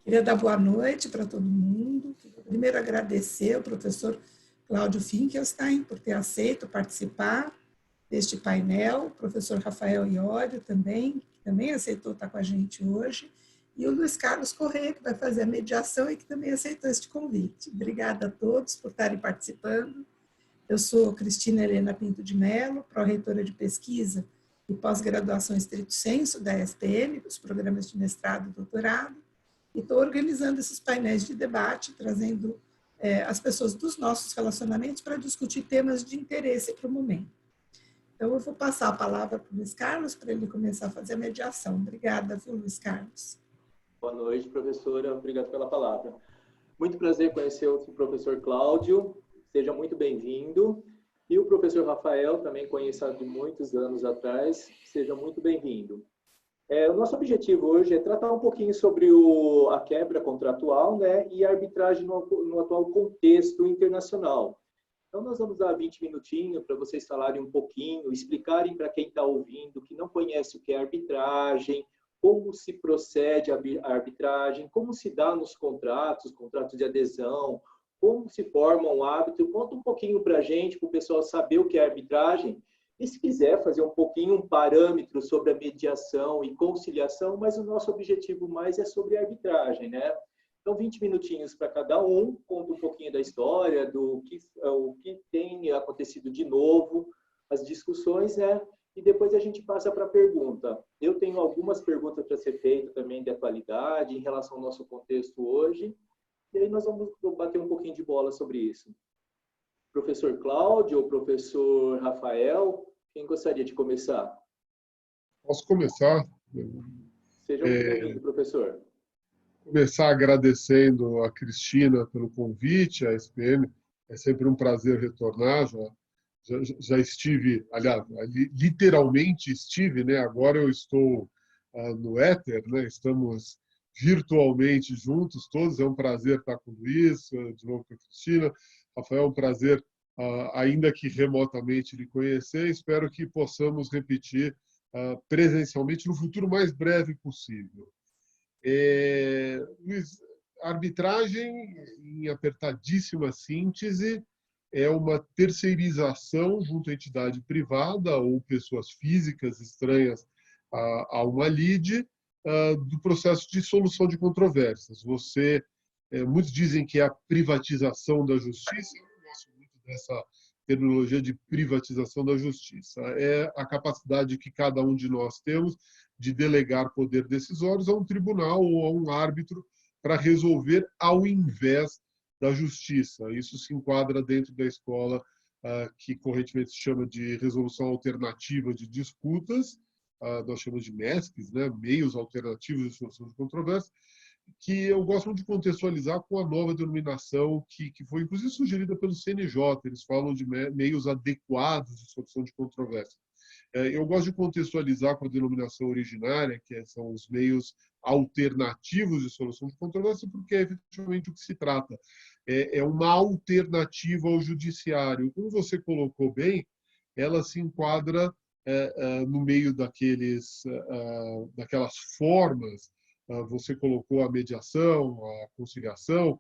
Queria dar boa noite para todo mundo. Primeiro, agradecer ao professor Cláudio Finkelstein por ter aceito participar deste painel, o professor Rafael Iório também, que também aceitou estar com a gente hoje, e o Luiz Carlos Corrêa, que vai fazer a mediação e que também aceitou este convite. Obrigada a todos por estarem participando. Eu sou Cristina Helena Pinto de Mello, pró-reitora de pesquisa e pós-graduação estrito sensu da SPM, dos programas de mestrado e doutorado, e estou organizando esses painéis de debate, trazendo as pessoas dos nossos relacionamentos para discutir temas de interesse para o momento. Então, eu vou passar a palavra para o Luiz Carlos, para ele começar a fazer a mediação. Obrigada, viu, Luiz Carlos? Boa noite, professora. Obrigado pela palavra. Muito prazer conhecer o professor Cláudio. Seja muito bem-vindo. E o professor Rafael, também conhecido de muitos anos atrás. Seja muito bem-vindo. O nosso objetivo hoje é tratar um pouquinho sobre a quebra contratual, né, e a arbitragem no atual contexto internacional. Então, nós vamos dar 20 minutinhos para vocês falarem um pouquinho, explicarem para quem está ouvindo, que não conhece o que é arbitragem, como se procede a arbitragem, como se dá nos contratos de adesão, como se forma um árbitro. Conta um pouquinho para a gente, para o pessoal saber o que é arbitragem. E se quiser fazer um pouquinho um parâmetro sobre a mediação e conciliação, mas o nosso objetivo mais é sobre a arbitragem, né? Então, 20 minutinhos para cada um, conta um pouquinho da história, o que tem acontecido de novo, as discussões, né? E depois a gente passa para a pergunta. Eu tenho algumas perguntas para ser feitas também de atualidade, em relação ao nosso contexto hoje, e aí nós vamos bater um pouquinho de bola sobre isso. Professor Cláudio ou professor Rafael, quem gostaria de começar? Posso começar? Seja muito bem-vindo, professor. Começar agradecendo a Cristina pelo convite, a SPM. É sempre um prazer retornar. Já estive, aliás, literalmente estive, né? Agora eu estou no éter, né? Estamos virtualmente juntos todos. É um prazer estar com o Luiz, de novo com a Cristina. Rafael, é um prazer, ainda que remotamente, lhe conhecer. Espero que possamos repetir presencialmente no futuro mais breve possível. Luiz, arbitragem, em apertadíssima síntese, é uma terceirização junto à entidade privada ou pessoas físicas estranhas a uma lide do processo de solução de controvérsias. Muitos dizem que é a privatização da justiça. Eu não gosto muito dessa terminologia de privatização da justiça. É a capacidade que cada um de nós temos de delegar poder decisório a um tribunal ou a um árbitro para resolver ao invés da justiça. Isso se enquadra dentro da escola que correntemente se chama de resolução alternativa de disputas, nós chamamos de MESCs, né? Meios alternativos de solução de controvérsia, que eu gosto de contextualizar com a nova denominação que foi, inclusive, sugerida pelo CNJ. Eles falam de meios adequados de solução de controvérsia. Eu gosto de contextualizar com a denominação originária, que são os meios alternativos de solução de controvérsia, porque é efetivamente o que se trata. É uma alternativa ao judiciário. Como você colocou bem, ela se enquadra no meio daquelas formas. Você colocou a mediação, a conciliação.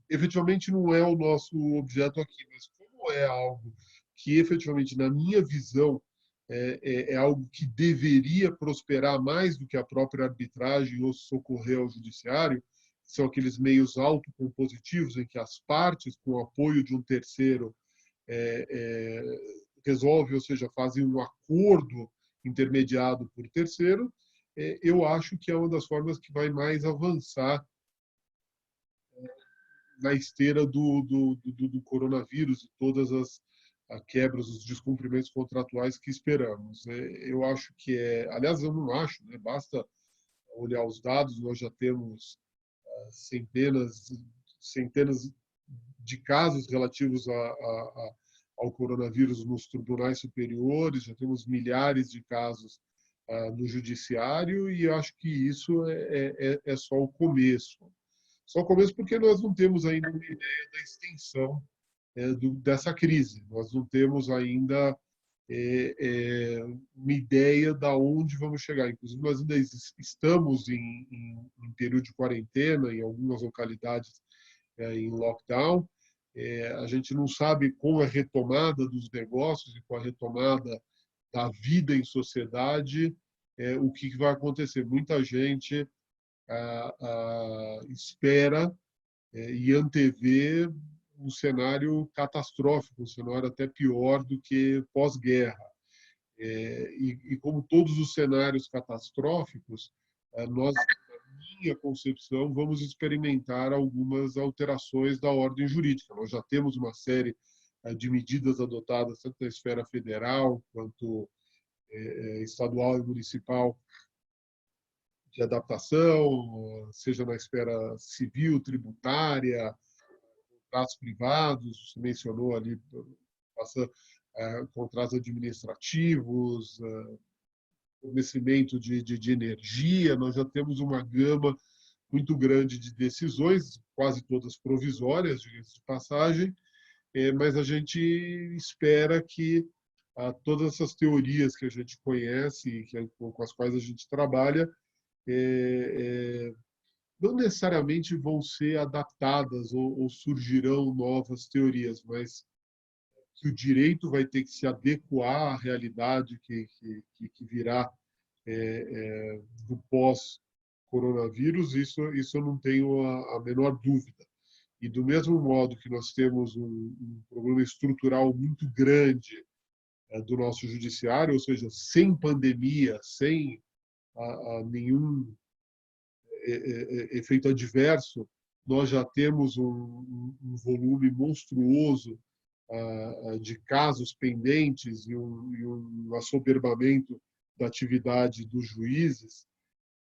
Efetivamente não é o nosso objeto aqui, mas como é algo que efetivamente, na minha visão, é algo que deveria prosperar mais do que a própria arbitragem ou socorrer ao judiciário, são aqueles meios autocompositivos em que as partes, com o apoio de um terceiro, resolvem, ou seja, fazem um acordo intermediado por terceiro. Eu acho que é uma das formas que vai mais avançar na esteira do coronavírus e todas as quebras, os descumprimentos contratuais que esperamos. Eu acho que aliás, eu não acho, né? Basta olhar os dados, nós já temos centenas de casos relativos ao coronavírus nos tribunais superiores, já temos milhares de casos no judiciário, e acho que isso é só o começo. Só o começo porque nós não temos ainda uma ideia da extensão dessa crise. Nós não temos ainda uma ideia de onde vamos chegar. Inclusive, nós ainda estamos em período de quarentena, em algumas localidades em lockdown. A gente não sabe com a retomada dos negócios e com a retomada da vida em sociedade, o que vai acontecer. Muita gente espera e antevê um cenário catastrófico, um cenário até pior do que pós-guerra. E como todos os cenários catastróficos, nós, na minha concepção, vamos experimentar algumas alterações da ordem jurídica. Nós já temos uma série de medidas adotadas tanto na esfera federal quanto estadual e municipal de adaptação, seja na esfera civil, tributária, contratos privados, você mencionou ali, contratos administrativos, fornecimento de energia. Nós já temos uma gama muito grande de decisões, quase todas provisórias, diga-se de passagem, mas a gente espera que todas essas teorias que a gente conhece, com as quais a gente trabalha, não necessariamente vão ser adaptadas ou surgirão novas teorias, mas que o direito vai ter que se adequar à realidade que virá do pós-coronavírus, isso eu não tenho a menor dúvida. E do mesmo modo que nós temos um problema estrutural muito grande do nosso judiciário, ou seja, sem pandemia, sem nenhum efeito adverso, nós já temos um volume monstruoso de casos pendentes e um assoberbamento da atividade dos juízes.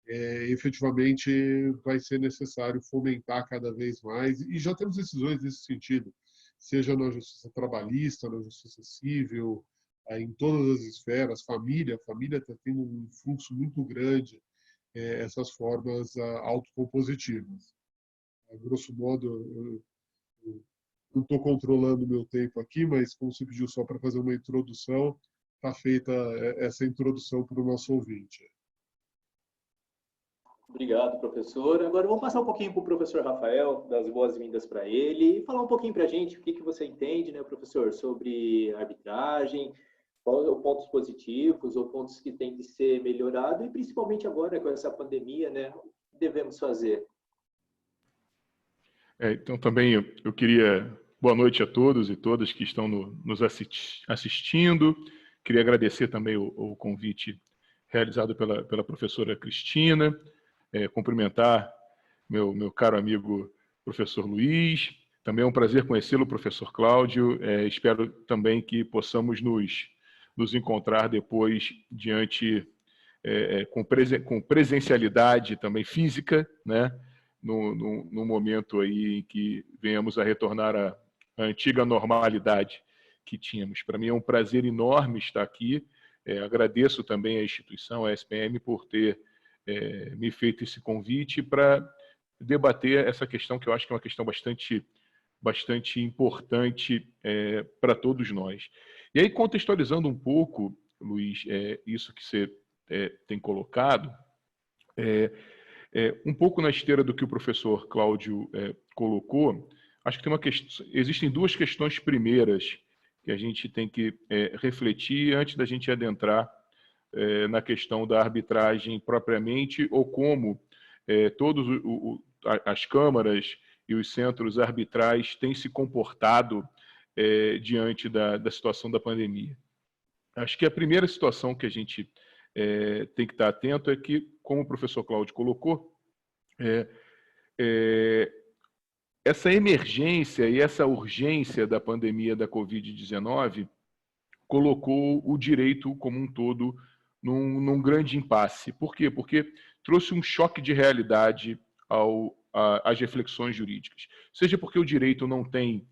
Efetivamente vai ser necessário fomentar cada vez mais, e já temos decisões nesse sentido, seja na justiça trabalhista, na justiça civil, em todas as esferas. Família está tendo um fluxo muito grande, essas formas autocompositivas. A grosso modo, eu não estou controlando o meu tempo aqui, mas como você pediu só para fazer uma introdução, está feita essa introdução para o nosso ouvinte. Obrigado, professor. Agora vamos passar um pouquinho para o professor Rafael, dar as boas-vindas para ele, e falar um pouquinho para a gente o que você entende, né, professor, sobre arbitragem, quais são os pontos positivos ou pontos que têm que ser melhorados, e principalmente agora com essa pandemia, né, o que devemos fazer? Então, também eu queria... Boa noite a todos e todas que estão nos assistindo. Queria agradecer também o convite realizado pela professora Cristina, cumprimentar meu caro amigo professor Luiz. Também é um prazer conhecê-lo, professor Cláudio. Espero também que possamos nos encontrar depois diante, com presencialidade também física, né? No momento aí em que venhamos a retornar à antiga normalidade que tínhamos. Para mim é um prazer enorme estar aqui. Agradeço também à instituição, à SPM, por ter me feito esse convite para debater essa questão, que eu acho que é uma questão bastante importante para todos nós. E aí, contextualizando um pouco, Luiz, isso que você tem colocado, um pouco na esteira do que o professor Cláudio colocou, acho que existem duas questões primeiras que a gente tem que refletir antes da gente adentrar na questão da arbitragem propriamente, ou como todas as câmaras e os centros arbitrais têm se comportado diante da situação da pandemia. Acho que a primeira situação que a gente tem que estar atento é que, como o professor Cláudio colocou, essa emergência e essa urgência da pandemia da Covid-19 colocou o direito como um todo num grande impasse. Por quê? Porque trouxe um choque de realidade às reflexões jurídicas. Seja porque o direito não tem,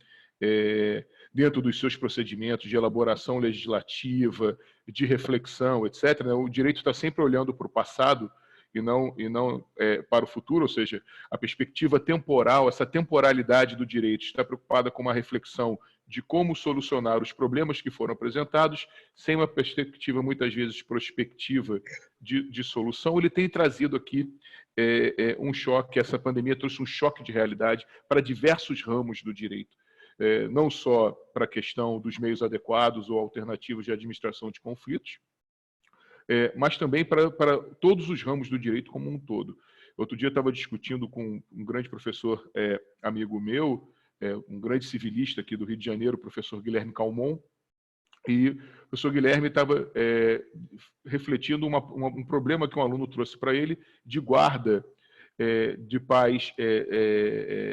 dentro dos seus procedimentos de elaboração legislativa, de reflexão, etc., né, o direito está sempre olhando para o passado e não para o futuro, ou seja, a perspectiva temporal, essa temporalidade do direito está preocupada com uma reflexão de como solucionar os problemas que foram apresentados, sem uma perspectiva, muitas vezes, prospectiva de solução. Ele tem trazido aqui um choque, essa pandemia trouxe um choque de realidade para diversos ramos do direito. Não só para a questão dos meios adequados ou alternativos de administração de conflitos, mas também para todos os ramos do direito como um todo. Outro dia eu estava discutindo com um grande professor amigo meu, um grande civilista aqui do Rio de Janeiro, o professor Guilherme Calmon, e o professor Guilherme estava refletindo um problema que um aluno trouxe para ele de guarda de pais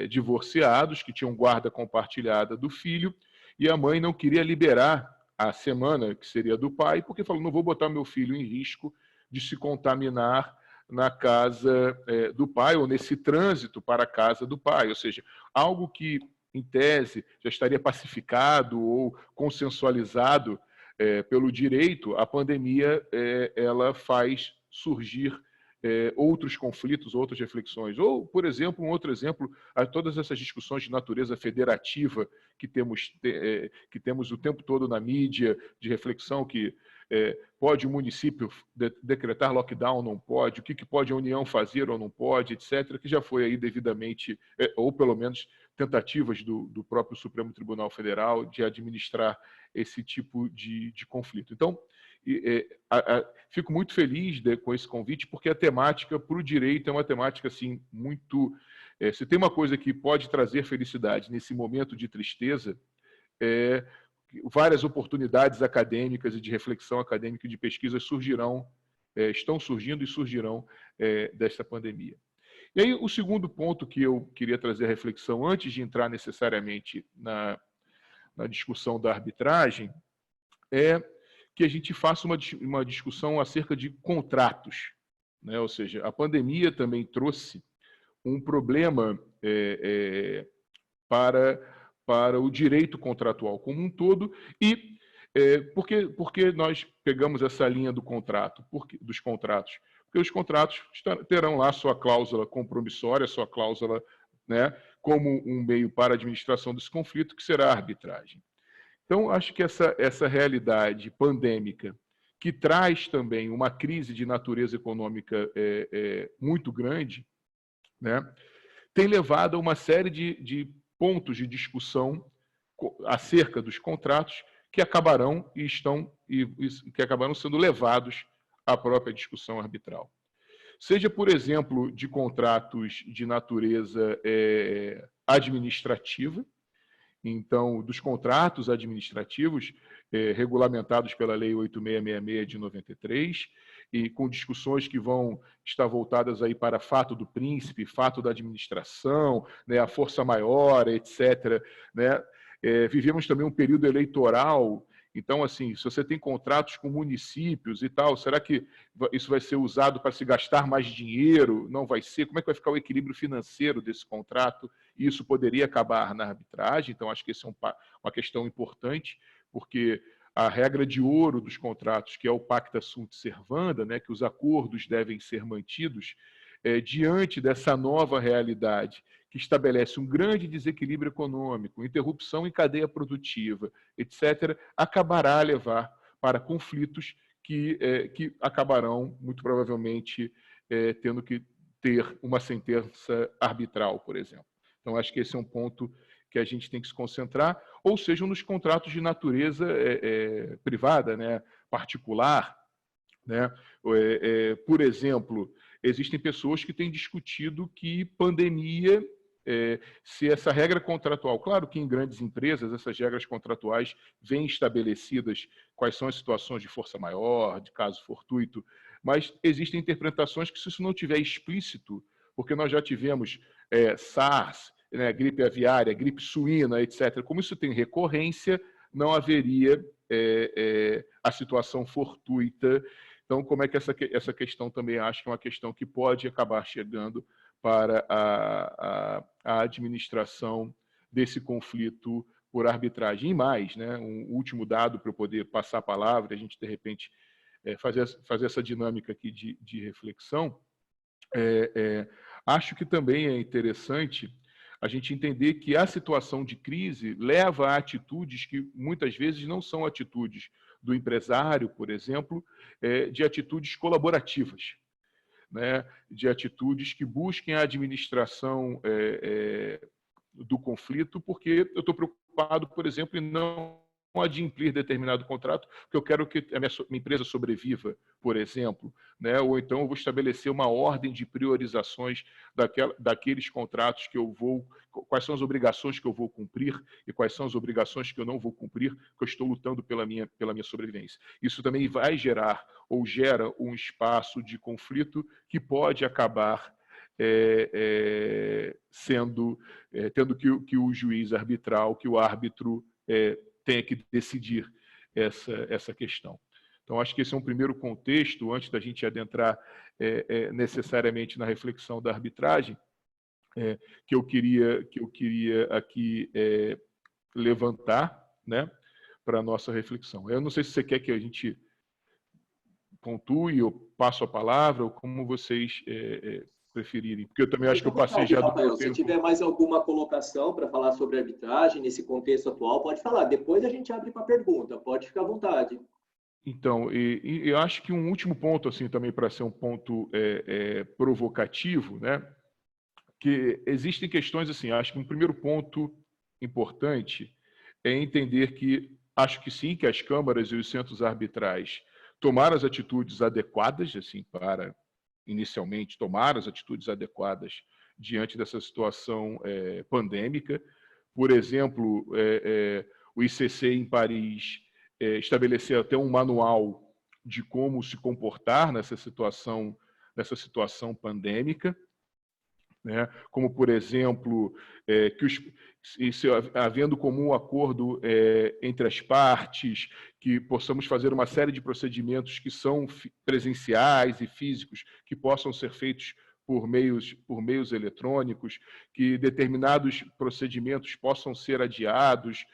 divorciados, que tinham guarda compartilhada do filho, e a mãe não queria liberar a semana, que seria do pai, porque falou, não vou botar meu filho em risco de se contaminar na casa do pai, ou nesse trânsito para a casa do pai. Ou seja, algo que, em tese, já estaria pacificado ou consensualizado pelo direito, a pandemia ela faz surgir outros conflitos, outras reflexões. Ou, por exemplo, um outro exemplo, todas essas discussões de natureza federativa que temos o tempo todo na mídia, de reflexão que pode o município decretar lockdown, não pode, o que pode a União fazer ou não pode, etc., que já foi aí devidamente, ou pelo menos tentativas do próprio Supremo Tribunal Federal de administrar esse tipo de conflito. Então, fico muito feliz com esse convite, porque a temática para o direito é uma temática assim, muito... se tem uma coisa que pode trazer felicidade nesse momento de tristeza, várias oportunidades acadêmicas e de reflexão acadêmica e de pesquisa estão surgindo e surgirão desta pandemia. E aí, o segundo ponto que eu queria trazer a reflexão, antes de entrar necessariamente na discussão da arbitragem, é que a gente faça uma discussão acerca de contratos, né? Ou seja, a pandemia também trouxe um problema para o direito contratual como um todo. E por que nós pegamos essa linha do contrato, dos contratos? Porque os contratos terão lá sua cláusula compromissória, sua cláusula, né, como um meio para a administração desse conflito, que será a arbitragem. Então, acho que essa realidade pandêmica, que traz também uma crise de natureza econômica muito grande, né, tem levado a uma série de pontos de discussão acerca dos contratos que acabarão que acabarão sendo levados à própria discussão arbitral. Seja, por exemplo, de contratos de natureza administrativa, então, dos contratos administrativos regulamentados pela Lei 8666 de 93, e com discussões que vão estar voltadas aí para fato do príncipe, fato da administração, né, a força maior, etc., né? Vivemos também um período eleitoral. Então, assim, se você tem contratos com municípios e tal, será que isso vai ser usado para se gastar mais dinheiro? Não vai ser? Como é que vai ficar o equilíbrio financeiro desse contrato? E isso poderia acabar na arbitragem. Então, acho que essa é uma questão importante, porque a regra de ouro dos contratos, que é o pacta sunt servanda, né, que os acordos devem ser mantidos, diante dessa nova realidade que estabelece um grande desequilíbrio econômico, interrupção em cadeia produtiva, etc., acabará a levar para conflitos que acabarão, muito provavelmente, tendo que ter uma sentença arbitral, por exemplo. Então, acho que esse é um ponto que a gente tem que se concentrar, ou seja, nos contratos de natureza privada, né, particular, né? Por exemplo, existem pessoas que têm discutido que pandemia, se essa regra contratual, claro que em grandes empresas essas regras contratuais vêm estabelecidas quais são as situações de força maior, de caso fortuito, mas existem interpretações que se isso não tiver explícito, porque nós já tivemos SARS, né, gripe aviária, gripe suína, etc., como isso tem recorrência, não haveria a situação fortuita. Então, como é que essa questão também acho que é uma questão que pode acabar chegando para a administração desse conflito por arbitragem. E mais, né, um último dado para eu poder passar a palavra, a gente, de repente, fazer essa dinâmica aqui de reflexão, acho que também é interessante a gente entender que a situação de crise leva a atitudes que muitas vezes não são atitudes do empresário, por exemplo, de atitudes colaborativas, né? De atitudes que busquem a administração do conflito, porque eu estou preocupado, por exemplo, em não adimplir determinado contrato, porque eu quero que a minha empresa sobreviva, por exemplo, né? Ou então eu vou estabelecer uma ordem de priorizações daqueles contratos que eu vou, quais são as obrigações que eu vou cumprir e quais são as obrigações que eu não vou cumprir, que eu estou lutando pela minha sobrevivência. Isso também vai gerar ou gera um espaço de conflito que pode acabar tendo que o juiz arbitral, que o árbitro tenha que decidir essa questão. Então, acho que esse é um primeiro contexto, antes da gente adentrar necessariamente na reflexão da arbitragem, que eu queria aqui levantar, né, para a nossa reflexão. Eu não sei se você quer que a gente pontue, ou passo a palavra, ou como vocês preferirem, porque eu também acho que eu passei já do meu tempo. Se tiver mais alguma colocação para falar sobre arbitragem nesse contexto atual, pode falar. Depois a gente abre para pergunta. Pode ficar à vontade. Então, e eu acho que um último ponto, assim, também para ser um ponto provocativo, né? Que existem questões assim. Acho que um primeiro ponto importante é entender que acho que sim, que as câmaras e os centros arbitrais tomaram as atitudes adequadas, assim, para inicialmente tomar as atitudes adequadas diante dessa situação pandêmica. Por exemplo, o ICC em Paris estabeleceu até um manual de como se comportar nessa situação pandêmica, né? Como, por exemplo, havendo comum acordo entre as partes, que possamos fazer uma série de procedimentos que são presenciais e físicos, que possam ser feitos por meios eletrônicos, que determinados procedimentos possam ser adiados,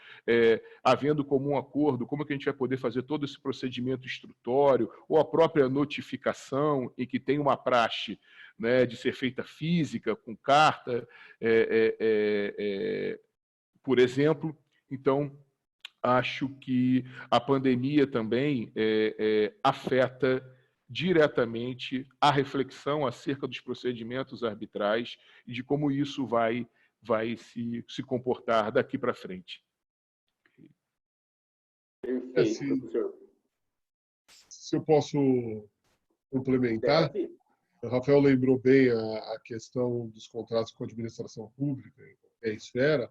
havendo comum acordo, como que a gente vai poder fazer todo esse procedimento instrutório, ou a própria notificação, em que tem uma praxe, né, de ser feita física, com carta, por exemplo. Então, acho que a pandemia também afeta diretamente a reflexão acerca dos procedimentos arbitrais e de como isso vai se comportar daqui para frente. Perfeito, professor. Se eu posso complementar, o Rafael lembrou bem a questão dos contratos com a administração pública, em qualquer esfera,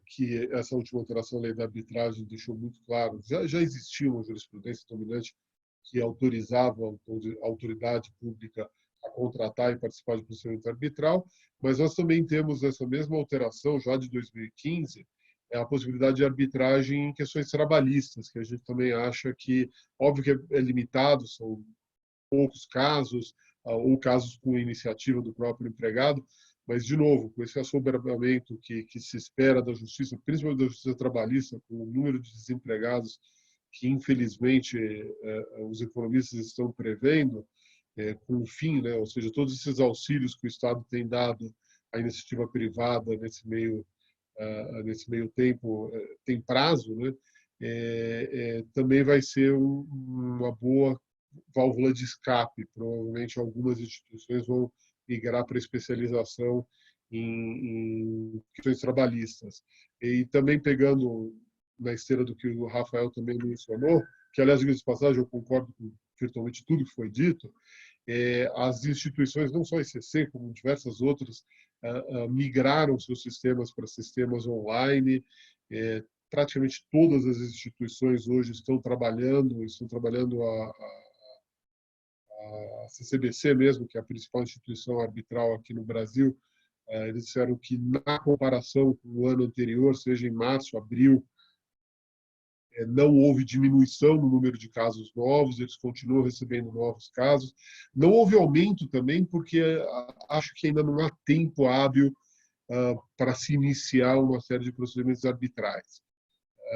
que essa última alteração da lei da arbitragem deixou muito claro. Já existia uma jurisprudência dominante que autorizava a autoridade pública a contratar e participar de procedimento arbitral, mas nós também temos essa mesma alteração, já de 2015, a possibilidade de arbitragem em questões trabalhistas, que a gente também acha que, óbvio que é limitado, são poucos casos, ou casos com iniciativa do próprio empregado, mas, de novo, com esse assoberbamento que se espera da justiça, principalmente da justiça trabalhista, com o número de desempregados que, infelizmente, os economistas estão prevendo, com o fim, né? Ou seja, todos esses auxílios que o Estado tem dado à iniciativa privada nesse meio tempo, tem prazo, né? Também vai ser uma boa válvula de escape. Provavelmente algumas instituições vão migrar para especialização em questões trabalhistas. E também pegando na esteira do que o Rafael também mencionou, que, aliás, de passagem, eu concordo com virtualmente tudo que foi dito, as instituições, não só a ICC, como diversas outras, migraram seus sistemas para sistemas online. Praticamente todas as instituições hoje estão trabalhando a CCBC mesmo, que é a principal instituição arbitral aqui no Brasil. Eles disseram que, na comparação com o ano anterior, seja em março, abril, não houve diminuição no número de casos novos, eles continuam recebendo novos casos. Não houve aumento também, porque acho que ainda não há tempo hábil para se iniciar uma série de procedimentos arbitrais.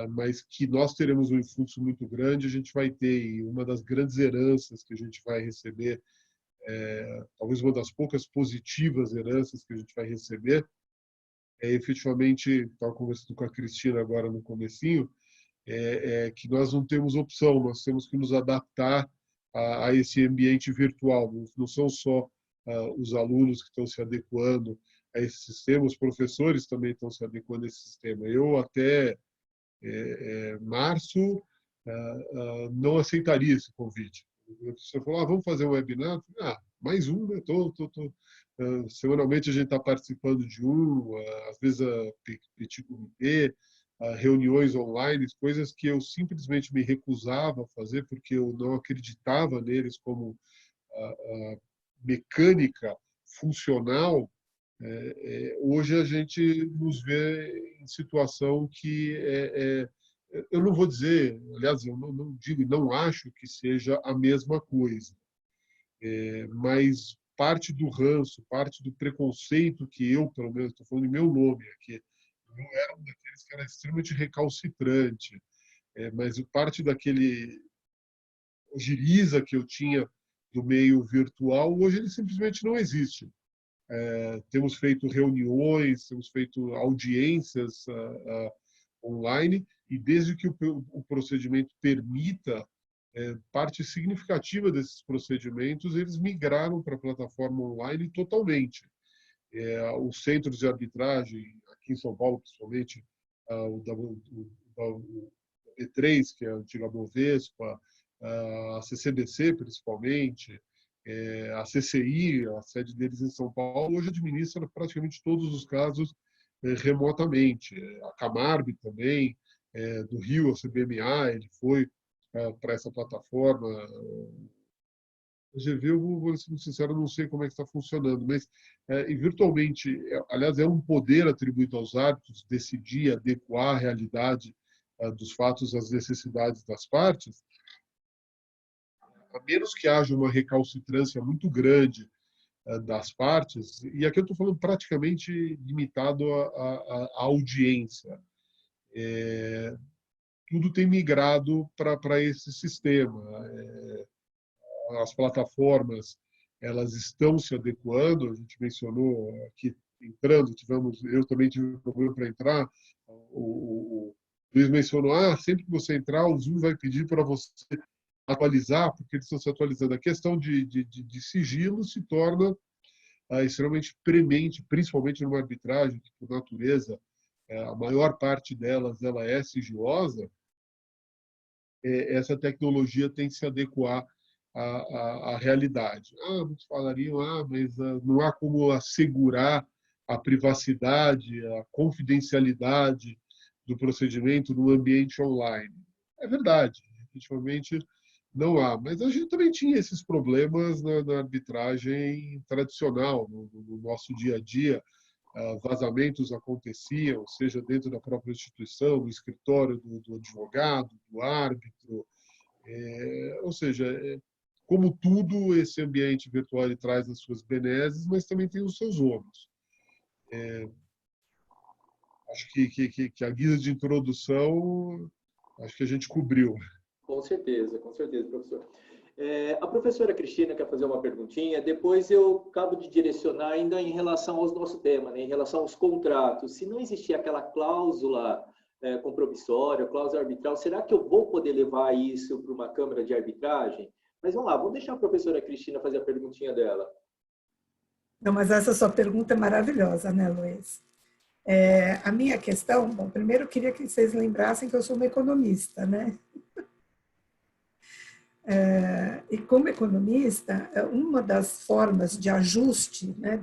Mas que nós teremos um influxo muito grande, a gente vai ter, e uma das grandes heranças que a gente vai receber talvez uma das poucas positivas heranças que a gente vai receber, efetivamente, estava conversando com a Cristina agora no comecinho, que nós não temos opção, nós temos que nos adaptar a esse ambiente virtual. Não são só os alunos que estão se adequando a esse sistema, os professores também estão se adequando a esse sistema. Eu, até março, não aceitaria esse convite. Você falou, vamos fazer um webinar? Mais um, né? Semanalmente a gente está participando de um, às vezes petit comité, reuniões online, coisas que eu simplesmente me recusava a fazer porque eu não acreditava neles como mecânica funcional. Hoje a gente nos vê em situação que eu não vou dizer, aliás, eu não digo e não acho que seja a mesma coisa, mas parte do ranço, parte do preconceito que eu, pelo menos, estou falando em meu nome aqui, eu era um daqueles que era extremamente recalcitrante, mas parte daquele giriza que eu tinha do meio virtual, hoje ele simplesmente não existe. Temos feito reuniões, temos feito audiências online, e desde que o procedimento permita, parte significativa desses procedimentos, eles migraram para a plataforma online totalmente. Os centros de arbitragem, aqui em São Paulo, principalmente, o B3, que é a antiga Bovespa, a CCBC, principalmente, a CCI, a sede deles em São Paulo, hoje administra praticamente todos os casos remotamente. A Camarb também, do Rio, a CBMA, ele foi para essa plataforma. A GV, eu vou ser sincero, não sei como é que está funcionando, mas e virtualmente, aliás, é um poder atribuído aos árbitros decidir, adequar a realidade dos fatos às necessidades das partes, a menos que haja uma recalcitrância muito grande das partes, e aqui eu estou falando praticamente limitado à audiência. Tudo tem migrado para esse sistema. As plataformas, elas estão se adequando, a gente mencionou aqui, entrando, eu também tive um problema para entrar, o Luiz mencionou, sempre que você entrar, o Zoom vai pedir para você atualizar, porque eles estão se atualizando. A questão de sigilo se torna extremamente premente, principalmente numa arbitragem que, por natureza, a maior parte delas ela é sigilosa. Essa tecnologia tem que se adequar à realidade. Muitos falariam, mas não há como assegurar a privacidade, a confidencialidade do procedimento no ambiente online. É verdade, efetivamente não há. Mas a gente também tinha esses problemas na arbitragem tradicional, no nosso dia a dia. Vazamentos aconteciam, seja dentro da própria instituição, no escritório do advogado, do árbitro. Ou seja, como tudo, esse ambiente virtual ele traz as suas benesses, mas também tem os seus ônus. Acho que a guisa de introdução, acho que a gente cobriu. Com certeza, professor. A professora Cristina quer fazer uma perguntinha, depois eu acabo de direcionar ainda em relação ao nosso tema, né, em relação aos contratos. Se não existir aquela cláusula compromissória, cláusula arbitral, será que eu vou poder levar isso para uma câmara de arbitragem? Mas vamos lá, vamos deixar a professora Cristina fazer a perguntinha dela. Não, mas essa sua pergunta é maravilhosa, né, Luiz? A minha questão, bom, primeiro eu queria que vocês lembrassem que eu sou uma economista, né? E como economista, uma das formas de ajuste, né,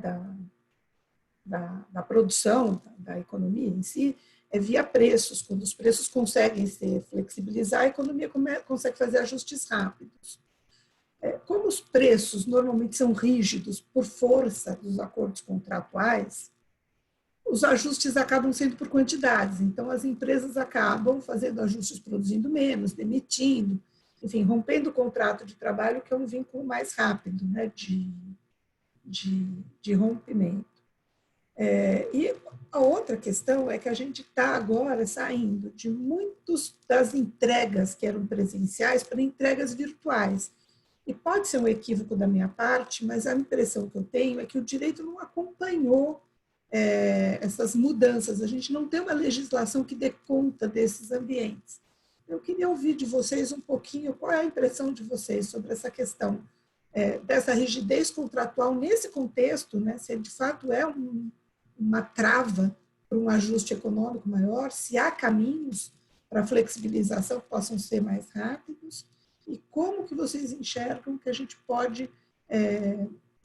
da produção, da economia em si, é via preços. Quando os preços conseguem se flexibilizar, a economia consegue fazer ajustes rápidos. Como os preços normalmente são rígidos por força dos acordos contratuais, os ajustes acabam sendo por quantidades. Então, as empresas acabam fazendo ajustes, produzindo menos, demitindo, enfim, rompendo o contrato de trabalho, que é um vínculo mais rápido, né, de rompimento. E a outra questão é que a gente está agora saindo de muitas das entregas que eram presenciais para entregas virtuais. e pode ser um equívoco da minha parte, mas a impressão que eu tenho é que o direito não acompanhou essas mudanças. A gente não tem uma legislação que dê conta desses ambientes. Eu queria ouvir de vocês um pouquinho qual é a impressão de vocês sobre essa questão dessa rigidez contratual nesse contexto, né? Se de fato é uma trava para um ajuste econômico maior, se há caminhos para flexibilização que possam ser mais rápidos, e como que vocês enxergam que a gente pode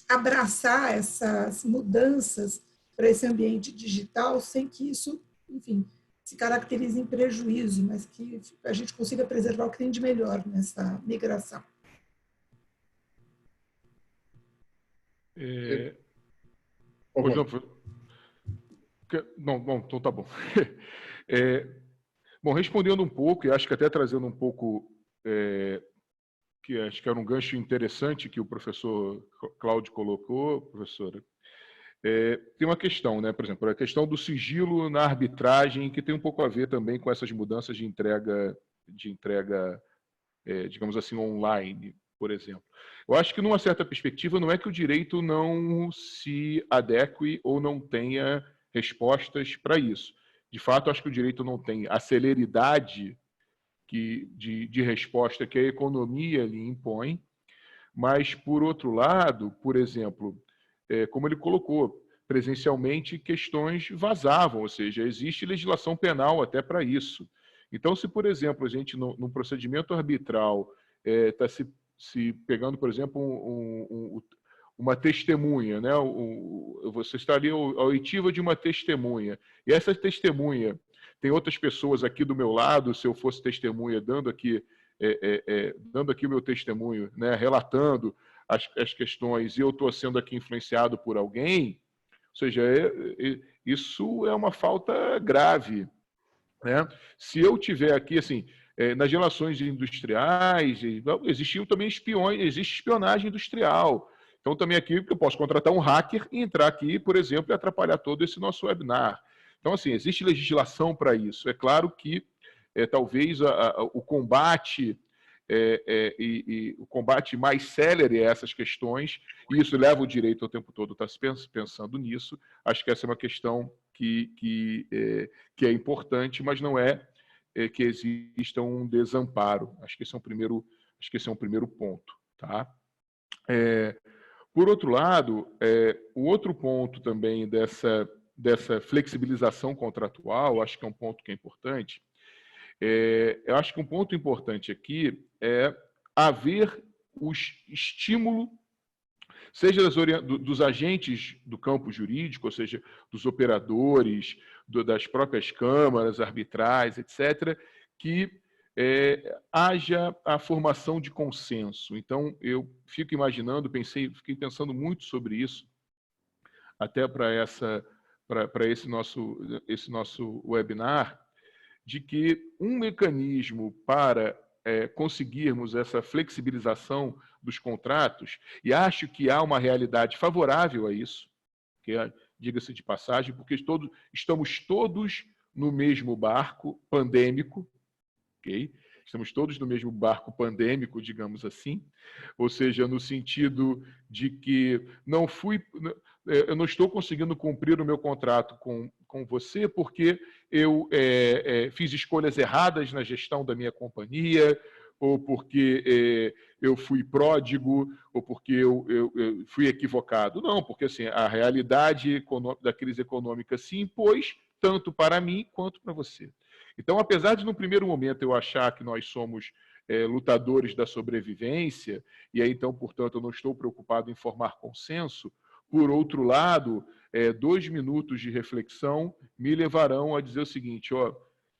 abraçar essas mudanças para esse ambiente digital sem que isso, enfim, se caracterize em prejuízo, mas que a gente consiga preservar o que tem de melhor nessa migração. Não, bom, então tá bom. Bom, respondendo um pouco, e acho que até trazendo um pouco, que acho que era um gancho interessante que o professor Cláudio colocou, professora, tem uma questão, né? Por exemplo, a questão do sigilo na arbitragem, que tem um pouco a ver também com essas mudanças de entrega, digamos assim, online, por exemplo. Eu acho que, numa certa perspectiva, não é que o direito não se adeque ou não tenha respostas para isso. De fato, acho que o direito não tem a celeridade de resposta que a economia lhe impõe, mas, por outro lado, por exemplo, como ele colocou, presencialmente questões vazavam, ou seja, existe legislação penal até para isso. Então, se, por exemplo, a gente, num procedimento arbitral, está se pegando, por exemplo, uma testemunha, né? Você está ali a oitiva de uma testemunha, e essa testemunha tem outras pessoas aqui do meu lado, se eu fosse testemunha, dando aqui o meu testemunho, né? Relatando as questões, e eu estou sendo aqui influenciado por alguém, ou seja, isso é uma falta grave, né? Se eu tiver aqui, assim, nas relações industriais, existiu também existe espionagem industrial. Então, também aqui eu posso contratar um hacker e entrar aqui, por exemplo, e atrapalhar todo esse nosso webinar. Então, assim, existe legislação para isso. É claro que talvez o combate o combate mais célere a essas questões, e isso leva o direito ao tempo todo a estar pensando nisso. Acho que essa é uma questão que é importante, mas não que exista um desamparo. Acho que esse é um primeiro ponto, tá? Por outro lado, o outro ponto também dessa flexibilização contratual, acho que é um ponto que é importante. Eu acho que um ponto importante aqui é haver o estímulo, seja dos agentes do campo jurídico, ou seja, dos operadores, das próprias câmaras arbitrais, etc., que haja a formação de consenso. Então, eu fico imaginando, fiquei pensando muito sobre isso, até para esse nosso webinar, de que um mecanismo para conseguirmos essa flexibilização dos contratos, e acho que há uma realidade favorável a isso, que diga-se de passagem, porque estamos todos no mesmo barco pandêmico, ok? Estamos todos no mesmo barco pandêmico, digamos assim, ou seja, no sentido de que eu não estou conseguindo cumprir o meu contrato com você porque eu fiz escolhas erradas na gestão da minha companhia, ou porque eu fui pródigo, ou porque eu fui equivocado. Não, porque assim, a realidade da crise econômica se impôs tanto para mim quanto para você. Então, apesar de, no primeiro momento, eu achar que nós somos lutadores da sobrevivência, e aí, então, portanto, eu não estou preocupado em formar consenso, por outro lado, 2 minutos de reflexão me levarão a dizer o seguinte: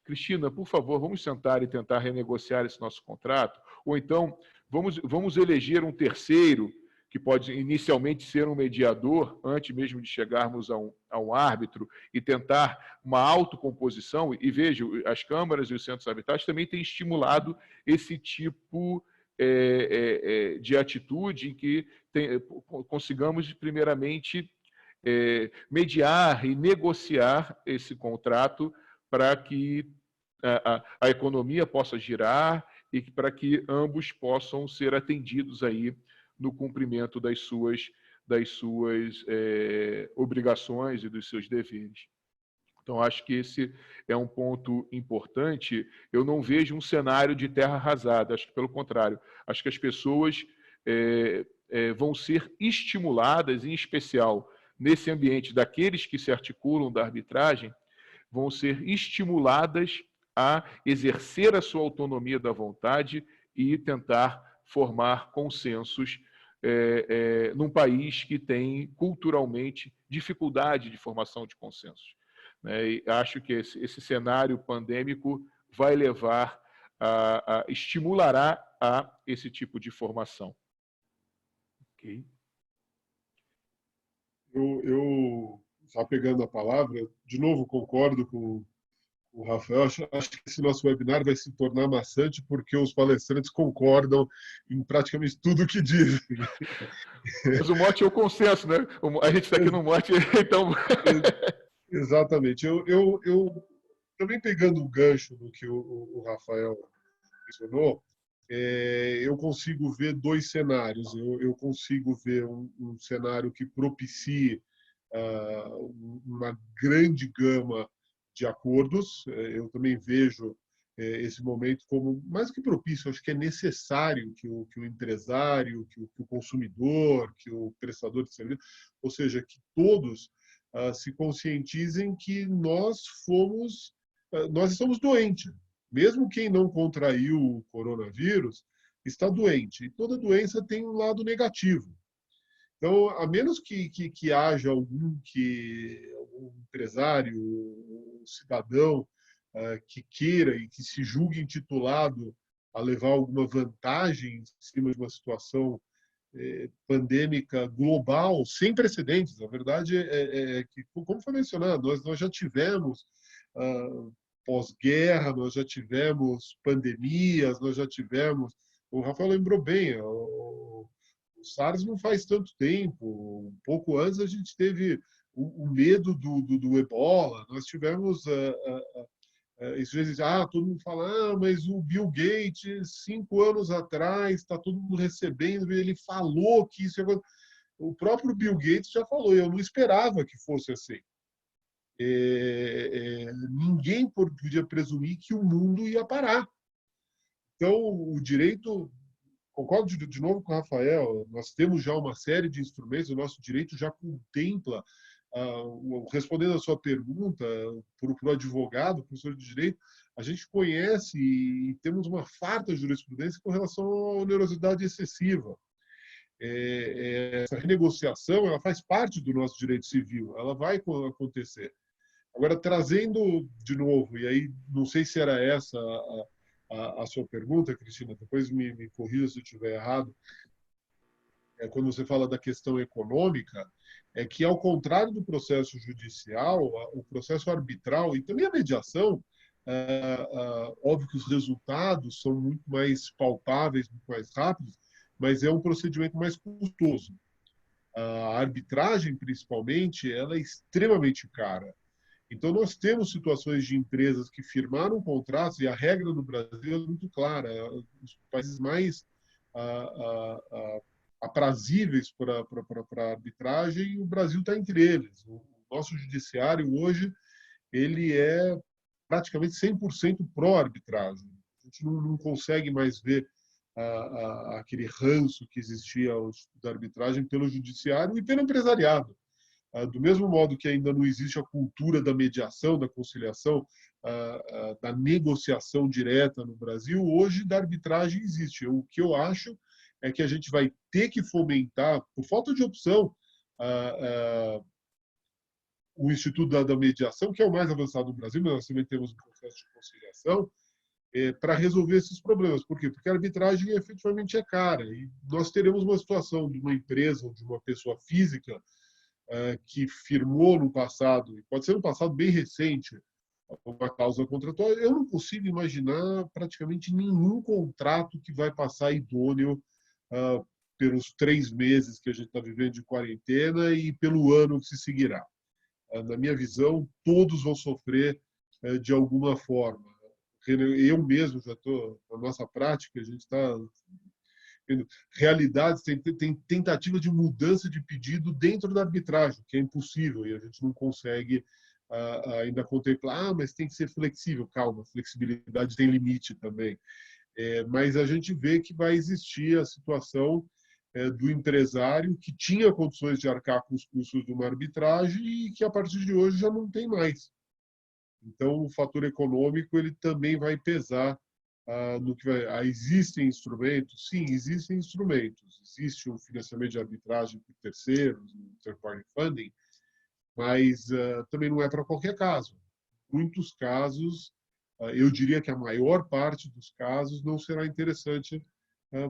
Cristina, por favor, vamos sentar e tentar renegociar esse nosso contrato, ou então vamos eleger um terceiro, que pode inicialmente ser um mediador, antes mesmo de chegarmos a um árbitro, e tentar uma autocomposição. E veja, as câmaras e os centros arbitrais também têm estimulado esse tipo de atitude em que consigamos, primeiramente, mediar e negociar esse contrato para que a economia possa girar e para que ambos possam ser atendidos aí no cumprimento das suas obrigações e dos seus deveres. Então, acho que esse é um ponto importante. Eu não vejo um cenário de terra arrasada, acho que pelo contrário. Acho que as pessoas vão ser estimuladas, em especial nesse ambiente daqueles que se articulam da arbitragem, vão ser estimuladas a exercer a sua autonomia da vontade e tentar formar consensos num país que tem, culturalmente, dificuldade de formação de consensos. E acho que esse cenário pandêmico vai levar estimulará a esse tipo de formação. Okay. Eu já pegando a palavra, de novo concordo com o Rafael. Acho que esse nosso webinar vai se tornar maçante porque os palestrantes concordam em praticamente tudo que dizem. Mas o mote é o consenso, né? A gente está aqui no mote, então... Exatamente. Eu também pegando o gancho do que o Rafael mencionou, eu consigo ver dois cenários. Eu consigo ver um cenário que propicie uma grande gama de acordos. Eu também vejo esse momento como mais que propício. Acho que é necessário que o empresário, que o consumidor, que o prestador de serviço, ou seja, que todos se conscientizem que nós estamos doentes. Mesmo quem não contraiu o coronavírus está doente. E toda doença tem um lado negativo. Então, a menos que haja algum empresário, um cidadão que queira e que se julgue intitulado a levar alguma vantagem em cima de uma situação pandêmica global, sem precedentes. A verdade é que, como foi mencionado, nós já tivemos pós-guerra, nós já tivemos pandemias, nós já tivemos... O Rafael lembrou bem, o SARS não faz tanto tempo. Um pouco antes a gente teve o medo do ebola. Nós tivemos isso vezes, todo mundo fala, mas o Bill Gates 5 anos atrás está todo mundo recebendo, ele falou que isso... O próprio Bill Gates já falou, eu não esperava que fosse assim. Ninguém podia presumir que o mundo ia parar. Então, o direito, concordo de novo com o Rafael, nós temos já uma série de instrumentos, o nosso direito já contempla, respondendo a sua pergunta, para o advogado, professor de direito, a gente conhece e temos uma farta jurisprudência com relação à onerosidade excessiva. Essa renegociação, ela faz parte do nosso direito civil, ela vai acontecer. Agora, trazendo de novo, e aí não sei se era essa a sua pergunta, Cristina, depois me corrija se eu estiver errado, quando você fala da questão econômica, é que, ao contrário do processo judicial, o processo arbitral e também a mediação, óbvio que os resultados são muito mais palpáveis, muito mais rápidos, mas é um procedimento mais custoso. A arbitragem, principalmente, ela é extremamente cara. Então, nós temos situações de empresas que firmaram contratos, e a regra no Brasil é muito clara. Os países mais aprazíveis para a arbitragem, o Brasil está entre eles. O nosso judiciário hoje ele é praticamente 100% pró-arbitragem. A gente não consegue mais ver aquele ranço que existia da arbitragem pelo judiciário e pelo empresariado. Do mesmo modo que ainda não existe a cultura da mediação, da conciliação, da negociação direta no Brasil, hoje da arbitragem existe. O que eu acho é que a gente vai ter que fomentar, por falta de opção, o Instituto da Mediação, que é o mais avançado no Brasil, mas nós também temos um processo de conciliação, para resolver esses problemas. Por quê? Porque a arbitragem efetivamente é cara. E nós teremos uma situação de uma empresa ou de uma pessoa física que firmou no passado, e pode ser no passado bem recente, uma cláusula contratual. Eu não consigo imaginar praticamente nenhum contrato que vai passar idôneo pelos 3 meses que a gente está vivendo de quarentena e pelo ano que se seguirá. Na minha visão, todos vão sofrer de alguma forma. eu mesmo já estou, na nossa prática, a gente está vendo realidades, tem tentativa de mudança de pedido dentro da arbitragem, que é impossível, e a gente não consegue ainda contemplar, mas tem que ser flexível. Calma, flexibilidade tem limite também. Mas a gente vê que vai existir a situação do empresário que tinha condições de arcar com os custos de uma arbitragem e que, a partir de hoje, já não tem mais. Então, o fator econômico ele também vai pesar no que vai. Existem instrumentos? Sim, existem instrumentos. Existe um financiamento de arbitragem por terceiros, um third-party funding, mas também não é para qualquer caso. Muitos casos, eu diria que a maior parte dos casos não será interessante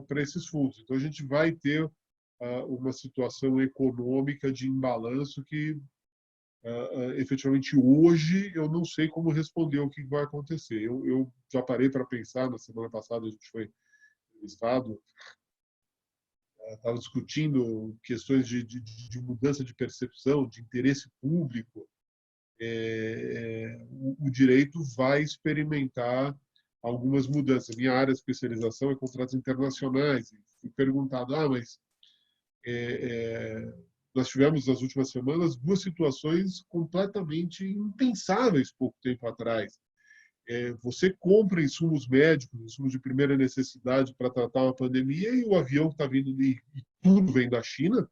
para esses fundos. Então, a gente vai ter uma situação econômica de imbalanço que, efetivamente, hoje eu não sei como responder o que vai acontecer. Eu já parei para pensar, na semana passada a gente foi entrevistado, estava discutindo questões de mudança de percepção, de interesse público. O direito vai experimentar algumas mudanças. Minha área de especialização é contratos internacionais. Fui perguntado, mas nós tivemos nas últimas semanas 2 situações completamente impensáveis pouco tempo atrás. Você compra insumos médicos, insumos de primeira necessidade para tratar uma pandemia e o avião está vindo e tudo vem da China.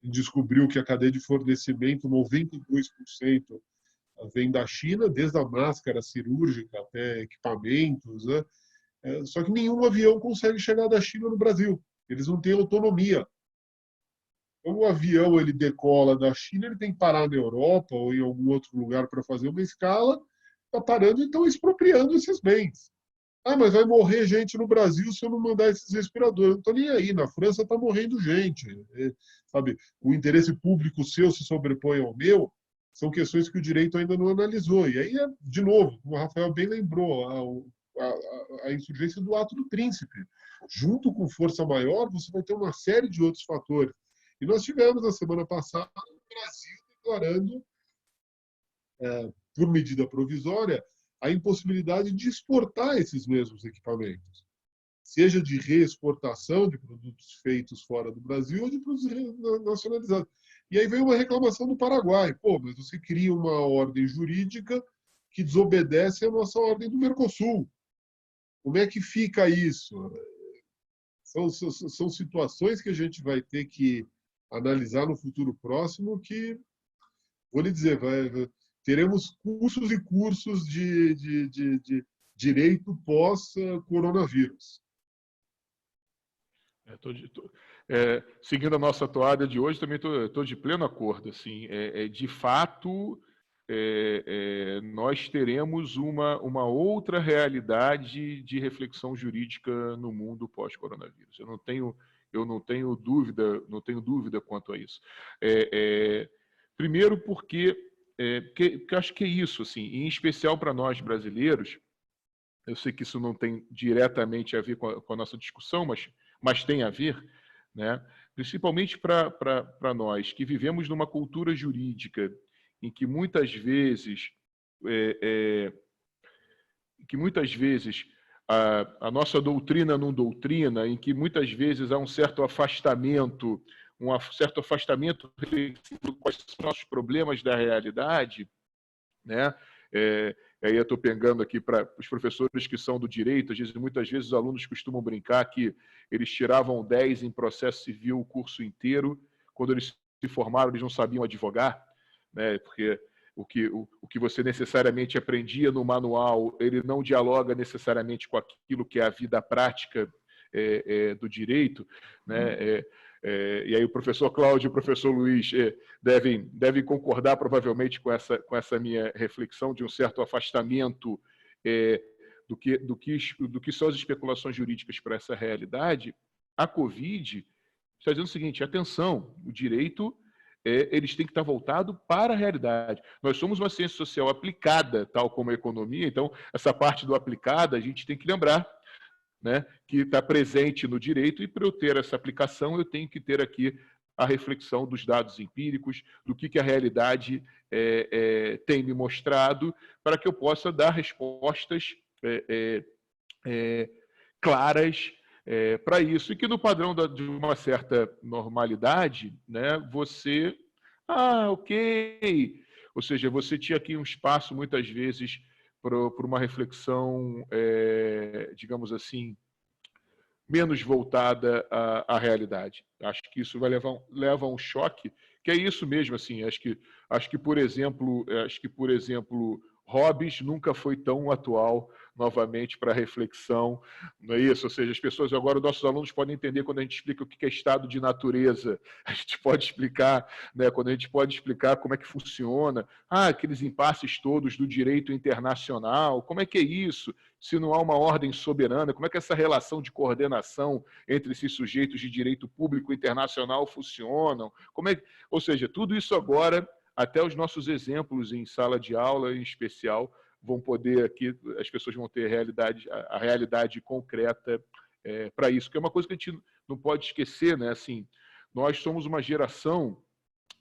Descobriu que a cadeia de fornecimento, 92% vem da China, desde a máscara cirúrgica até equipamentos, né? Só que nenhum avião consegue chegar da China no Brasil. Eles não têm autonomia. Então, o avião ele decola da China, ele tem que parar na Europa ou em algum outro lugar para fazer uma escala, está parando e estão expropriando esses bens. Mas vai morrer gente no Brasil se eu não mandar esses respiradores. Eu não estou nem aí. Na França está morrendo gente. Sabe? O interesse público seu se sobrepõe ao meu, são questões que o direito ainda não analisou. E aí, de novo, como o Rafael bem lembrou, a insurgência do ato do príncipe. Junto com força maior, você vai ter uma série de outros fatores. E nós tivemos, na semana passada, o Brasil declarando, por medida provisória, a impossibilidade de exportar esses mesmos equipamentos, seja de reexportação de produtos feitos fora do Brasil ou de produtos nacionalizados. E aí veio uma reclamação do Paraguai. Mas você cria uma ordem jurídica que desobedece à nossa ordem do Mercosul. Como é que fica isso? São situações que a gente vai ter que analisar no futuro próximo que, vou lhe dizer, teremos cursos e cursos de direito pós-coronavírus. Seguindo a nossa toada de hoje, também estou de pleno acordo. Assim, de fato, nós teremos uma outra realidade de reflexão jurídica no mundo pós-coronavírus. Eu não tenho dúvida quanto a isso. Primeiro porque acho que é isso, assim, em especial para nós brasileiros. Eu sei que isso não tem diretamente a ver com a nossa discussão, mas tem a ver, né? Principalmente para nós que vivemos numa cultura jurídica em que muitas vezes a nossa doutrina não doutrina, em que muitas vezes há um certo afastamento com quais são os nossos problemas da realidade, né? Aí eu estou pegando aqui para os professores que são do direito, muitas vezes os alunos costumam brincar que eles tiravam 10 em processo civil o curso inteiro, quando eles se formaram eles não sabiam advogar, né? Porque o que você necessariamente aprendia no manual, ele não dialoga necessariamente com aquilo que é a vida prática do direito, né? E aí o professor Cláudio e o professor Luiz devem concordar provavelmente com essa minha reflexão de um certo afastamento do que são as especulações jurídicas para essa realidade. A Covid está dizendo o seguinte: atenção, o direito eles têm que estar voltado para a realidade. Nós somos uma ciência social aplicada, tal como a economia, então essa parte do aplicada a gente tem que lembrar, né, que está presente no direito, e para eu ter essa aplicação eu tenho que ter aqui a reflexão dos dados empíricos, do que a realidade tem me mostrado, para que eu possa dar respostas claras para isso, e que no padrão de uma certa normalidade, né, você, ok, ou seja, você tinha aqui um espaço, muitas vezes, para uma reflexão, digamos assim, menos voltada à realidade. Acho que isso leva a um choque, que é isso mesmo, assim, acho que por exemplo, Hobbes nunca foi tão atual novamente para a reflexão, não é isso? Ou seja, as pessoas agora, os nossos alunos podem entender quando a gente explica o que é estado de natureza, a gente pode explicar, né, quando a gente pode explicar como é que funciona, aqueles impasses todos do direito internacional, como é que é isso? Se não há uma ordem soberana, como é que essa relação de coordenação entre esses sujeitos de direito público internacional funcionam? Ou seja, tudo isso agora, até os nossos exemplos em sala de aula, em especial, vão poder aqui, as pessoas vão ter a realidade concreta para isso, que é uma coisa que a gente não pode esquecer, né? Assim, nós somos uma geração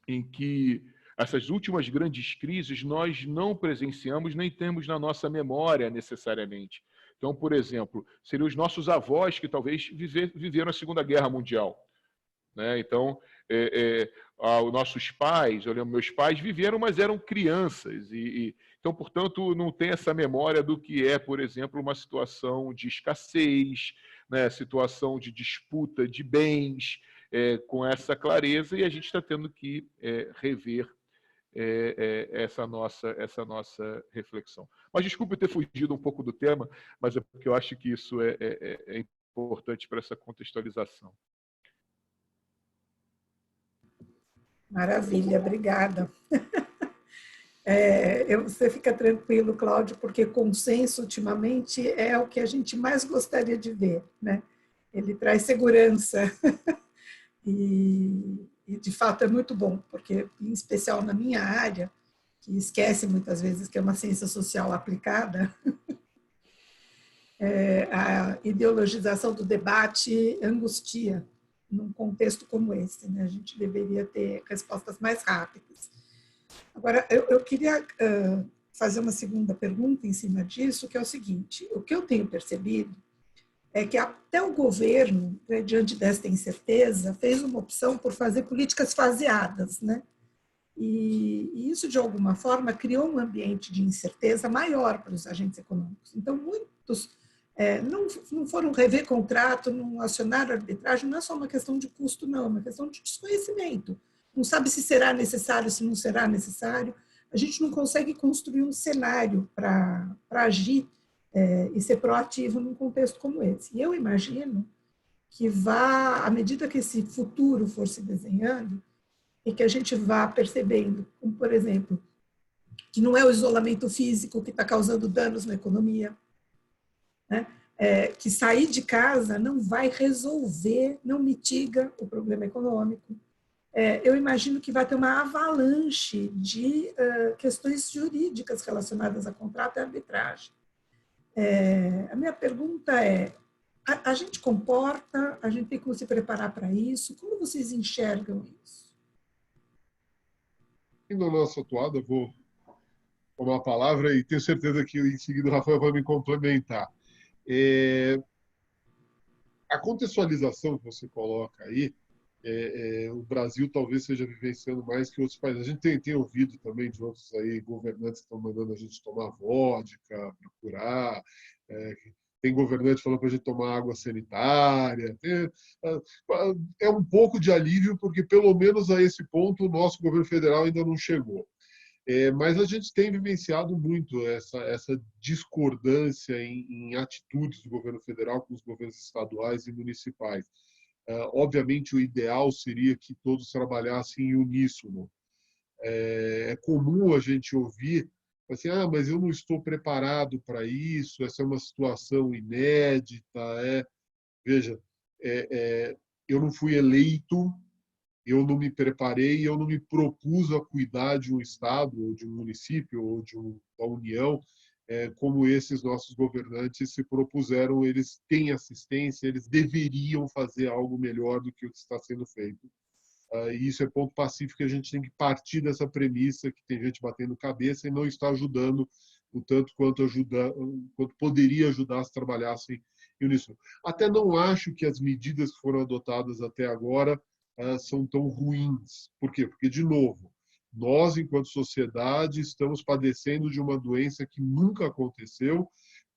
em que essas últimas grandes crises nós não presenciamos nem temos na nossa memória necessariamente. Então, por exemplo, seriam os nossos avós que talvez viveram a Segunda Guerra Mundial, né? Então, os nossos pais, eu lembro, meus pais viveram, mas eram crianças. Então, portanto, não tem essa memória do que é, por exemplo, uma situação de escassez, né? Situação de disputa de bens, com essa clareza, e a gente está tendo que rever essa nossa reflexão. Mas desculpe ter fugido um pouco do tema, mas é porque eu acho que isso é importante para essa contextualização. Maravilha, obrigada. Você fica tranquilo, Cláudio, porque consenso, ultimamente, é o que a gente mais gostaria de ver, né? Ele traz segurança e, de fato, é muito bom, porque, em especial na minha área, que esquece muitas vezes que é uma ciência social aplicada, a ideologização do debate angustia num contexto como esse, né? A gente deveria ter respostas mais rápidas. Agora, eu queria fazer uma segunda pergunta em cima disso, que é o seguinte: o que eu tenho percebido é que até o governo, né, diante desta incerteza, fez uma opção por fazer políticas faseadas, né? E isso, de alguma forma, criou um ambiente de incerteza maior para os agentes econômicos. Então, muitos não foram rever contrato, não acionaram arbitragem, não é só uma questão de custo, não, é uma questão de desconhecimento. Não sabe se será necessário, se não será necessário. A gente não consegue construir um cenário para agir e ser proativo num contexto como esse. E eu imagino que à medida que esse futuro for se desenhando, e que a gente vá percebendo, como, por exemplo, que não é o isolamento físico que está causando danos na economia, né? Que sair de casa não vai resolver, não mitiga o problema econômico. Eu imagino que vai ter uma avalanche de questões jurídicas relacionadas a contrato e arbitragem. A minha pergunta é: a gente comporta, a gente tem como se preparar para isso? Como vocês enxergam isso? Na nossa atuada, vou tomar a palavra e tenho certeza que em seguida o Rafael vai me complementar. A contextualização que você coloca aí, o Brasil talvez esteja vivenciando mais que outros países. A gente tem ouvido também de outros aí governantes que estão mandando a gente tomar vodka para curar, tem governante falando para a gente tomar água sanitária. É um pouco de alívio, porque pelo menos a esse ponto o nosso governo federal ainda não chegou. Mas a gente tem vivenciado muito essa discordância em atitudes do governo federal com os governos estaduais e municipais. Obviamente, o ideal seria que todos trabalhassem em uníssono. É comum a gente ouvir assim: mas eu não estou preparado para isso, essa é uma situação inédita. Veja, eu não fui eleito, eu não me preparei, eu não me propus a cuidar de um estado, ou de um município, ou de uma união, como esses nossos governantes se propuseram. Eles têm assistência, eles deveriam fazer algo melhor do que o que está sendo feito. E isso é ponto pacífico, que a gente tem que partir dessa premissa que tem gente batendo cabeça e não está ajudando o tanto quanto poderia ajudar se trabalhassem em uníssono. Até não acho que as medidas que foram adotadas até agora são tão ruins. Por quê? Porque, de novo, nós, enquanto sociedade, estamos padecendo de uma doença que nunca aconteceu,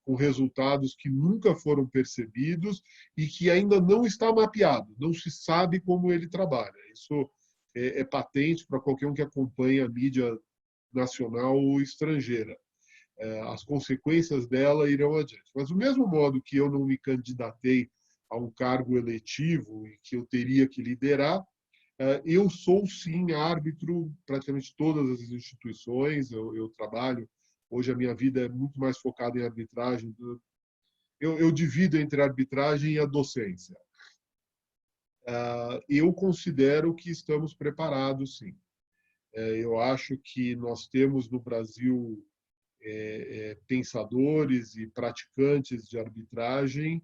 com resultados que nunca foram percebidos e que ainda não está mapeado, não se sabe como ele trabalha. Isso é patente para qualquer um que acompanha a mídia nacional ou estrangeira. As consequências dela irão adiante. Mas, do mesmo modo que eu não me candidatei a um cargo eletivo e que eu teria que liderar, eu sou, sim, árbitro praticamente todas as instituições. Eu trabalho. Hoje a minha vida é muito mais focada em arbitragem. Eu divido entre a arbitragem e a docência. Eu considero que estamos preparados, sim. Eu acho que nós temos no Brasil pensadores e praticantes de arbitragem.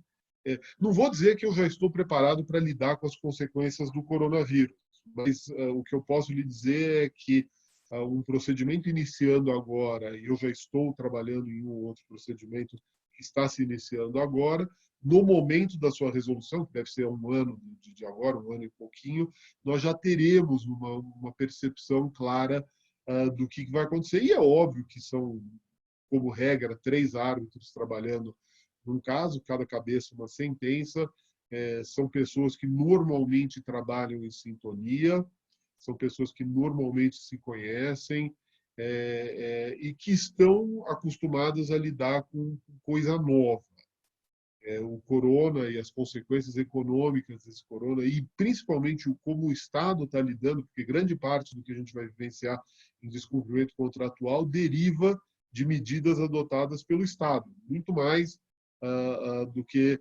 Não vou dizer que eu já estou preparado para lidar com as consequências do coronavírus, mas o que eu posso lhe dizer é que um procedimento iniciando agora, e eu já estou trabalhando em um outro procedimento que está se iniciando agora, no momento da sua resolução, que deve ser um ano de agora, um ano e pouquinho, nós já teremos uma percepção clara do que vai acontecer. E é óbvio que são, como regra, 3 árbitros trabalhando num caso, cada cabeça uma sentença. São pessoas que normalmente trabalham em sintonia, são pessoas que normalmente se conhecem e que estão acostumadas a lidar com coisa nova. O corona e as consequências econômicas desse corona, e principalmente como o Estado está lidando, porque grande parte do que a gente vai vivenciar em descumprimento contratual deriva de medidas adotadas pelo Estado, muito mais do que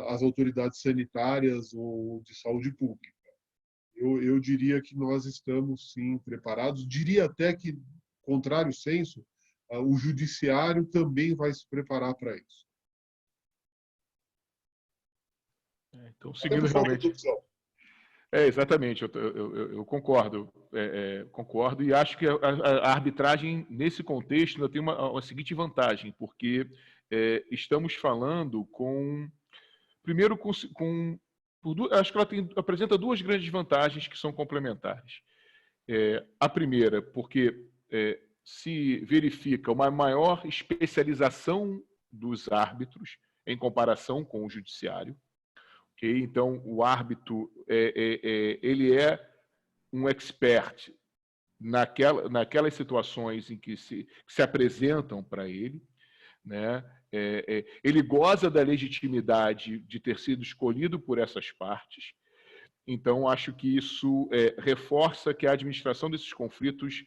as autoridades sanitárias ou de saúde pública. Eu diria que nós estamos, sim, preparados. Diria até que, contrário senso, o judiciário também vai se preparar para isso. Então, seguindo realmente... exatamente, eu concordo. Concordo e acho que a arbitragem, nesse contexto, ainda tem uma seguinte vantagem, porque estamos falando com... Primeiro, acho que ela apresenta 2 grandes vantagens que são complementares. A primeira, porque se verifica uma maior especialização dos árbitros em comparação com o judiciário. Okay? Então, o árbitro ele é um expert naquelas situações em que se apresentam para ele, né? Ele goza da legitimidade de ter sido escolhido por essas partes. Então, acho que isso reforça que a administração desses conflitos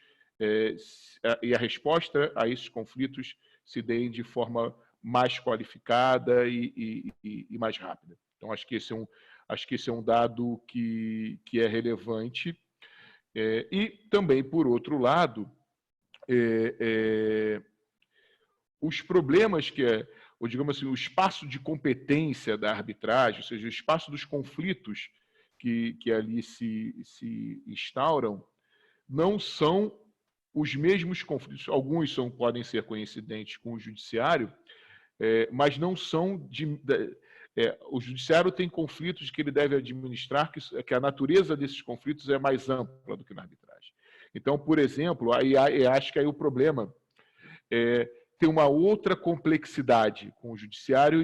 e a resposta a esses conflitos se deem de forma mais qualificada e mais rápida. Então, acho que esse é um dado que é relevante. E também, por outro lado, os problemas ou digamos assim, o espaço de competência da arbitragem, ou seja, o espaço dos conflitos que ali se instauram, não são os mesmos conflitos. Alguns podem ser coincidentes com o judiciário, mas não são o judiciário tem conflitos que ele deve administrar, que a natureza desses conflitos é mais ampla do que na arbitragem. Então, por exemplo, acho que aí o problema tem uma outra complexidade com o judiciário,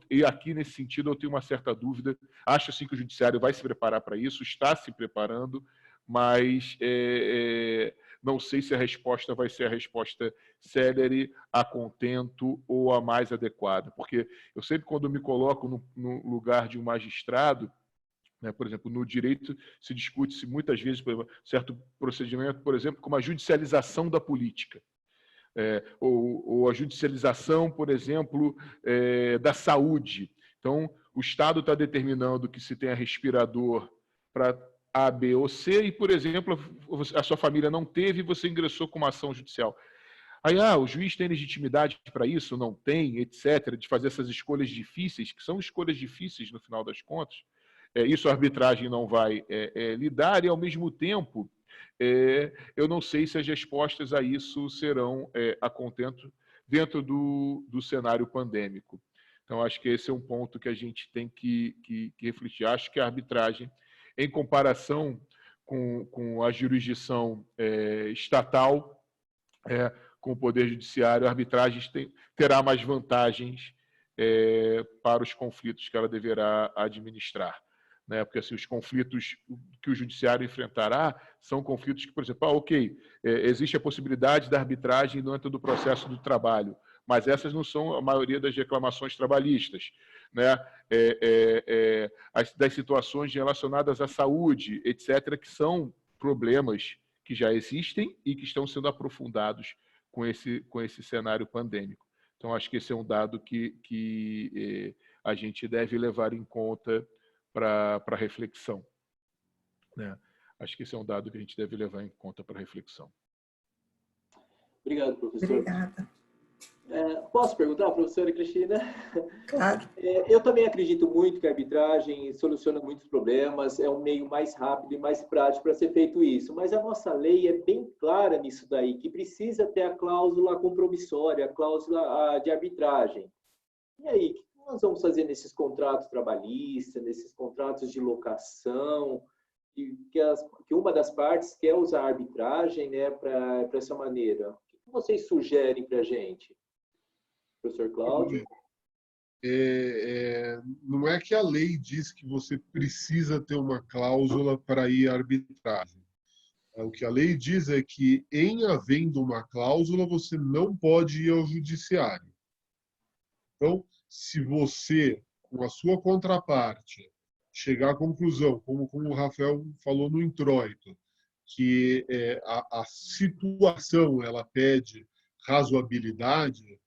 e aqui, nesse sentido, eu tenho uma certa dúvida. Acho, sim, que o judiciário vai se preparar para isso, está se preparando, mas não sei se a resposta vai ser a resposta célere, a contento ou a mais adequada. Porque eu sempre, quando me coloco no lugar de um magistrado, né, por exemplo, no direito se discute-se muitas vezes certo procedimento, por exemplo, como a judicialização da política. Ou a judicialização, por exemplo, da saúde. Então, o Estado está determinando que se tenha respirador para A, B ou C, e, por exemplo, a sua família não teve e você ingressou com uma ação judicial. Aí, o juiz tem legitimidade para isso? Não tem, etc., de fazer essas escolhas difíceis, que são escolhas difíceis no final das contas. Isso a arbitragem não vai lidar, e, ao mesmo tempo, eu não sei se as respostas a isso serão a contento dentro do cenário pandêmico. Então, acho que esse é um ponto que a gente tem que refletir. Acho que a arbitragem, em comparação com a jurisdição estatal, com o Poder Judiciário, a arbitragem terá mais vantagens para os conflitos que ela deverá administrar. Né? Porque assim, os conflitos que o Judiciário enfrentará são conflitos que, por exemplo, existe a possibilidade da arbitragem dentro do processo do trabalho, mas essas não são a maioria das reclamações trabalhistas, né? Das situações relacionadas à saúde, etc., que são problemas que já existem e que estão sendo aprofundados com esse cenário pandêmico. Então, acho que esse é um dado que a gente deve levar em conta para reflexão. Né? Acho que esse é um dado que a gente deve levar em conta para reflexão. Obrigado, professor. Obrigada. Posso perguntar, professora Cristina? Claro. Eu também acredito muito que a arbitragem soluciona muitos problemas, é um meio mais rápido e mais prático para ser feito isso, mas a nossa lei é bem clara nisso daí, que precisa ter a cláusula compromissória, a cláusula de arbitragem. E aí, o que nós vamos fazer nesses contratos trabalhistas, nesses contratos de locação, que uma das partes quer usar a arbitragem, né, para essa maneira? O que vocês sugerem para a gente? Professor Cláudio? Não é que a lei diz que você precisa ter uma cláusula para ir à arbitragem. O que a lei diz é que, em havendo uma cláusula, você não pode ir ao judiciário. Então, se você, com a sua contraparte, chegar à conclusão, como o Rafael falou no introito, que a situação ela pede razoabilidade,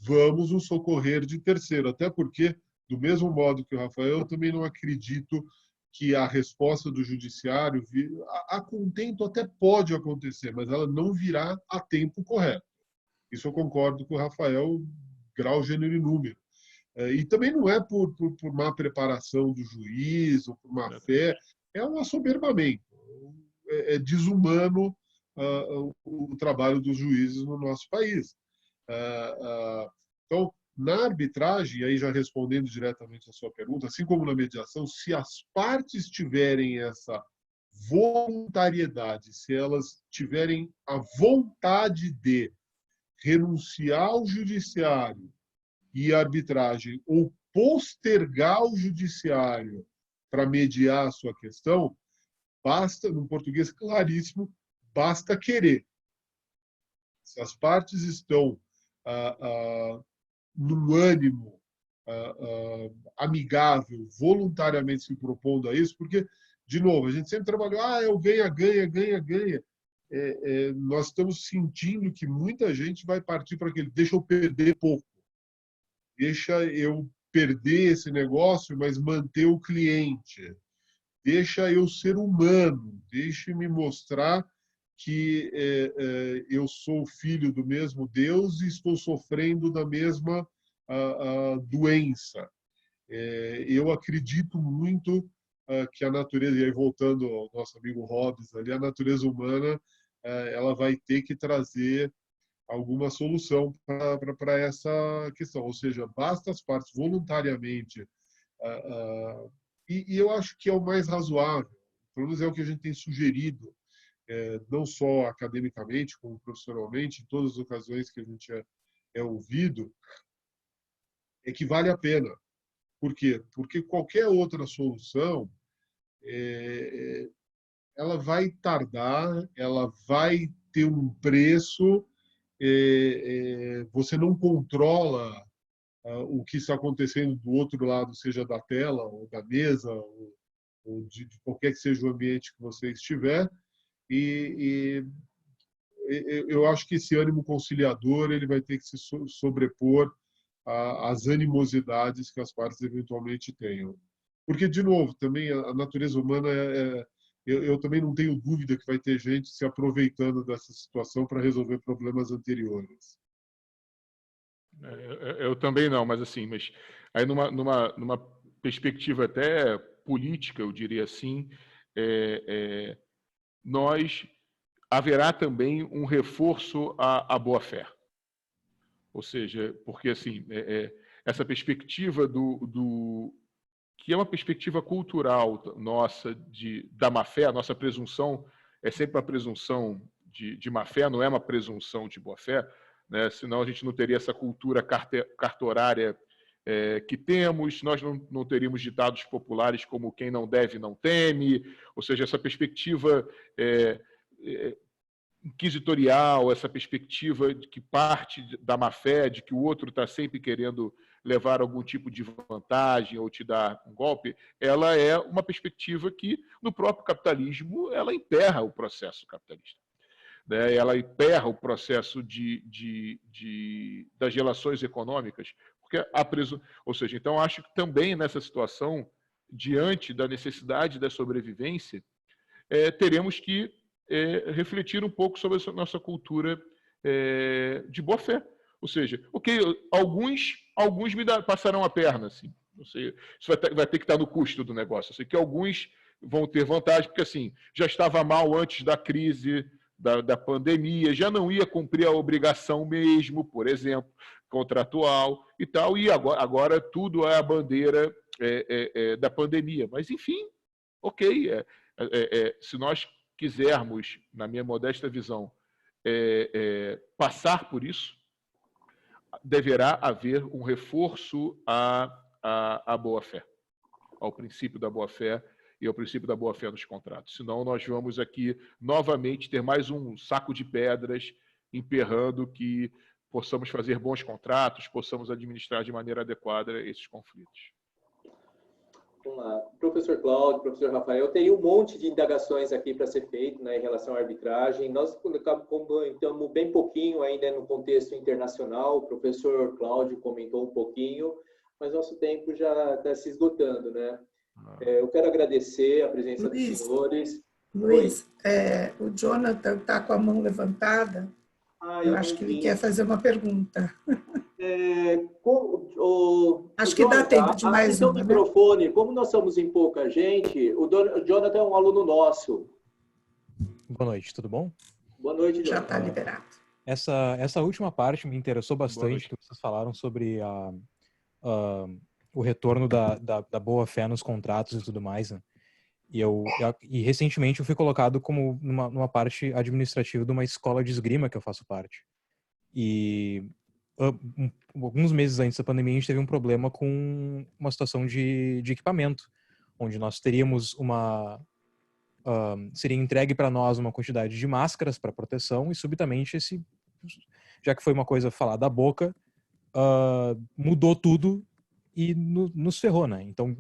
vamos nos socorrer de terceiro. Até porque, do mesmo modo que o Rafael, eu também não acredito que a resposta do judiciário, a contento até pode acontecer, mas ela não virá a tempo correto. Isso eu concordo com o Rafael, grau, gênero e número. E também não é por má preparação do juiz ou por má fé, é um assoberbamento. É desumano o trabalho dos juízes no nosso país. Então, na arbitragem, aí já respondendo diretamente a sua pergunta, assim como na mediação, se as partes tiverem essa voluntariedade, se elas tiverem a vontade de renunciar ao judiciário e à arbitragem ou postergar o judiciário para mediar a sua questão, basta, num português claríssimo, basta querer. Se as partes estão num ânimo amigável, voluntariamente se propondo a isso, porque, de novo, a gente sempre trabalhou, é o ganha, ganha, ganha, ganha. Nós estamos sentindo que muita gente vai partir para aquele, deixa eu perder pouco, deixa eu perder esse negócio, mas manter o cliente, deixa eu ser humano, deixa me mostrar que eu sou filho do mesmo Deus e estou sofrendo da mesma doença. Eu acredito muito que a natureza, e aí voltando ao nosso amigo Hobbes, ali, a natureza humana ela vai ter que trazer alguma solução para essa questão. Ou seja, basta as partes voluntariamente, e eu acho que é o mais razoável, pelo menos é o que a gente tem sugerido, não só academicamente, como profissionalmente, em todas as ocasiões que a gente é ouvido, é que vale a pena. Por quê? Porque qualquer outra solução ela vai tardar, ela vai ter um preço, você não controla o que está acontecendo do outro lado, seja da tela, ou da mesa, ou de qualquer que seja o ambiente que você estiver, e eu acho que esse ânimo conciliador ele vai ter que se sobrepor às animosidades que as partes eventualmente tenham. Porque, de novo, também a natureza humana eu também não tenho dúvida que vai ter gente se aproveitando dessa situação para resolver problemas anteriores. Eu também não, mas assim, aí numa perspectiva até política, eu diria assim, haverá também um reforço à boa-fé. Ou seja, porque assim, essa perspectiva que é uma perspectiva cultural nossa da má-fé, a nossa presunção é sempre uma presunção de má-fé, não é uma presunção de boa-fé, né? Senão a gente não teria essa cultura cartorária que temos, nós não teríamos ditados populares como quem não deve não teme, ou seja, essa perspectiva inquisitorial, essa perspectiva de que parte da má-fé, de que o outro está sempre querendo levar algum tipo de vantagem ou te dar um golpe, ela é uma perspectiva que, no próprio capitalismo, ela emperra o processo capitalista. Né? Ela emperra o processo das relações econômicas, porque ou seja, então acho que também nessa situação, diante da necessidade da sobrevivência, teremos que refletir um pouco sobre a nossa cultura de boa-fé. Ou seja, ok, alguns passarão a perna, assim. Não sei, isso vai ter que estar no custo do negócio. Eu sei que alguns vão ter vantagem, porque assim, já estava mal antes da crise, da pandemia, já não ia cumprir a obrigação mesmo, por exemplo, contratual e tal, e agora tudo é a bandeira da pandemia. Mas, enfim, ok, se nós quisermos, na minha modesta visão, passar por isso, deverá haver um reforço à boa-fé, ao princípio da boa-fé e ao princípio da boa-fé nos contratos. Senão, nós vamos aqui, novamente, ter mais um saco de pedras emperrando que possamos fazer bons contratos, possamos administrar de maneira adequada esses conflitos. Vamos lá. Professor Cláudio, professor Rafael, tem um monte de indagações aqui para ser feito, né, em relação à arbitragem. Nós comentamos bem pouquinho ainda no contexto internacional, o professor Cláudio comentou um pouquinho, mas nosso tempo já está se esgotando, né? Eu quero agradecer a presença dos senhores. Luiz, o Jonathan está com a mão levantada. Eu acho que ele quer fazer uma pergunta. Acho que dá tempo de mais uma, microfone, né? Como nós somos em pouca gente, o Jonathan é um aluno nosso. Boa noite, tudo bom? Boa noite, Jonathan. Já está liberado. Essa última parte me interessou bastante, que vocês falaram sobre o retorno da boa-fé nos contratos e tudo mais, né? E recentemente eu fui colocado como numa parte administrativa de uma escola de esgrima que eu faço parte. E alguns meses antes da pandemia a gente teve um problema com uma situação de equipamento, onde nós teríamos seria entregue para nós uma quantidade de máscaras para proteção e subitamente já que foi uma coisa falada da boca, mudou tudo e nos ferrou, né? Então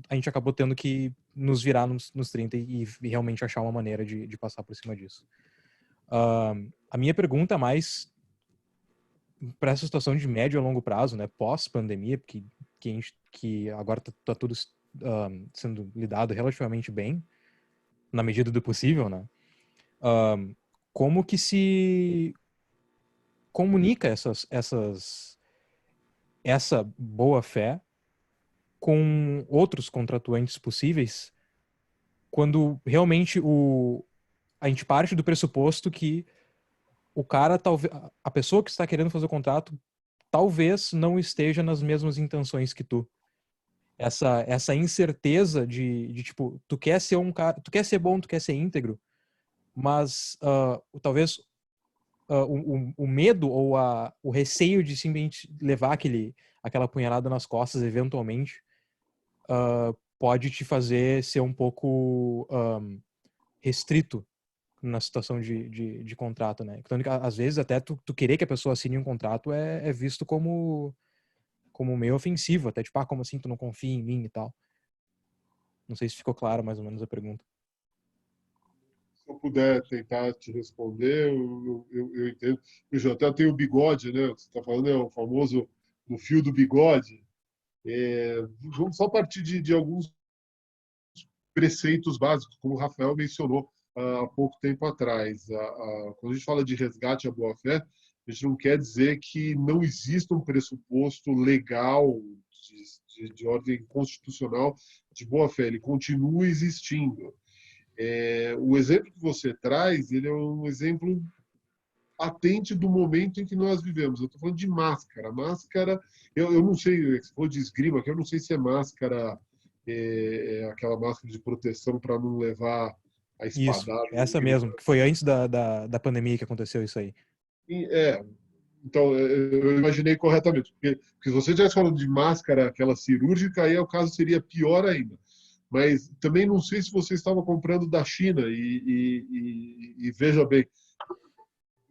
a gente acabou tendo que nos virar nos 30 e realmente achar uma maneira de passar por cima disso. A minha pergunta é mais para essa situação de médio a longo prazo, né, pós-pandemia, que agora tá tudo sendo lidado relativamente bem, na medida do possível, né? Como que se comunica essa boa-fé com outros contratuantes possíveis quando realmente a gente parte do pressuposto que o cara, a pessoa que está querendo fazer o contrato, talvez não esteja nas mesmas intenções que tu. Essa incerteza de tipo, tu quer ser um cara, tu quer ser bom, tu quer ser íntegro, mas talvez o medo ou o receio de simplesmente levar aquela punhalada nas costas eventualmente pode te fazer ser um pouco restrito na situação de contrato, né? Então, às vezes, até tu querer que a pessoa assine um contrato é visto como meio ofensivo, até tipo, como assim tu não confia em mim e tal. Não sei se ficou claro mais ou menos a pergunta. Se eu puder tentar te responder, eu entendo. Eu até tenho o bigode, né? Você está falando, o famoso no fio do bigode. Vamos só partir de alguns preceitos básicos, como o Rafael mencionou há pouco tempo atrás. Quando a gente fala de resgate à boa-fé, a gente não quer dizer que não exista um pressuposto legal de ordem constitucional de boa-fé. Ele continua existindo. O exemplo que você traz, ele é um exemplo patente do momento em que nós vivemos. Eu estou falando de máscara. Máscara, eu não sei, você falou de esgrima, que eu não sei se é máscara, aquela máscara de proteção para não levar a Isso, espadada. essa mesmo, que foi antes da pandemia que aconteceu isso aí. Então, eu imaginei corretamente. Porque se você estivesse falando de máscara, aquela cirúrgica, aí o caso seria pior ainda. Mas também não sei se você estava comprando da China e veja bem,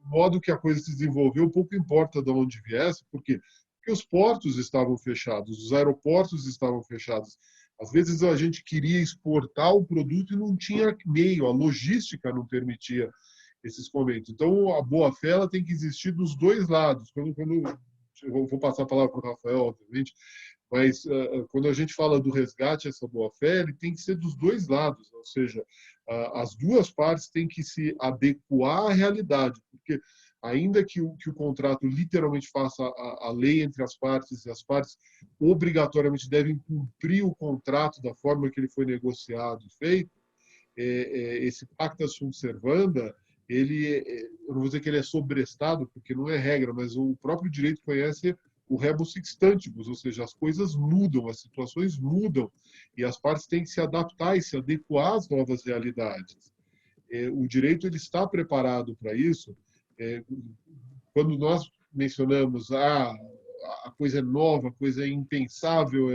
o modo que a coisa se desenvolveu, pouco importa de onde viesse, porque os portos estavam fechados, os aeroportos estavam fechados. Às vezes a gente queria exportar o produto e não tinha meio, a logística não permitia esses momentos. Então, a boa-fé ela tem que existir dos dois lados. Quando eu vou passar a palavra para o Rafael, obviamente, mas quando a gente fala do resgate, essa boa-fé, ele tem que ser dos dois lados, ou seja, as duas partes têm que se adequar à realidade, porque ainda que o contrato literalmente faça a lei entre as partes, e as partes obrigatoriamente devem cumprir o contrato da forma que ele foi negociado e feito, esse pacta sunt servanda, eu não vou dizer que ele é sobrestado, porque não é regra, mas o próprio direito conhece o rebus sic stantibus, ou seja, as coisas mudam, as situações mudam, e as partes têm que se adaptar e se adequar às novas realidades. O direito ele está preparado para isso. Quando nós mencionamos a coisa é nova, a coisa é impensável,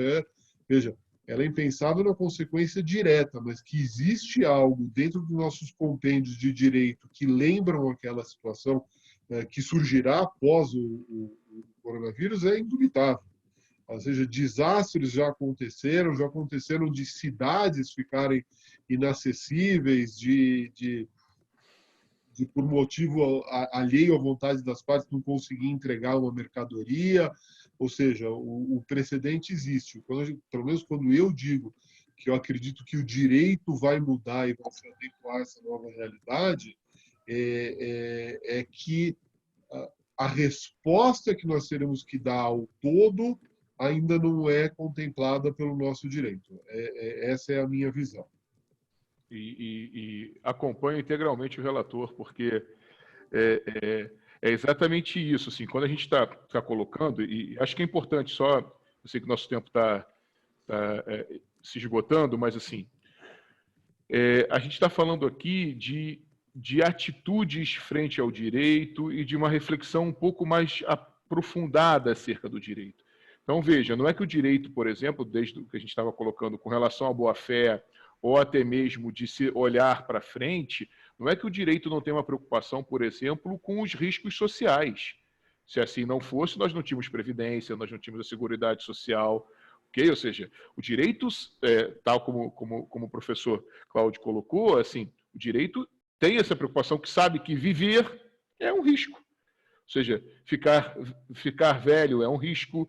veja, ela é impensável na consequência direta, mas que existe algo dentro dos nossos compêndios de direito que lembram aquela situação que surgirá após o coronavírus é indubitável. Ou seja, desastres já aconteceram de cidades ficarem inacessíveis, por motivo alheio à vontade das partes, não conseguir entregar uma mercadoria. Ou seja, o precedente existe. Pelo menos quando eu digo que eu acredito que o direito vai mudar e vai se adequar a essa nova realidade, é que a resposta que nós teremos que dar ao todo ainda não é contemplada pelo nosso direito. Essa é a minha visão. E acompanho integralmente o relator, porque é exatamente isso. Assim, quando a gente está colocando, e acho que é importante só, eu sei que o nosso tempo está se esgotando, mas assim, a gente está falando aqui de atitudes frente ao direito e de uma reflexão um pouco mais aprofundada acerca do direito. Então, veja, não é que o direito, por exemplo, desde o que a gente estava colocando com relação à boa-fé, ou até mesmo de se olhar para frente, não é que o direito não tem uma preocupação, por exemplo, com os riscos sociais. Se assim não fosse, nós não tínhamos previdência, nós não tínhamos a Seguridade Social, ok? Ou seja, o direito, tal como o professor Cláudio colocou, assim, o direito tem essa preocupação que sabe que viver é um risco. Ou seja, ficar velho é um risco,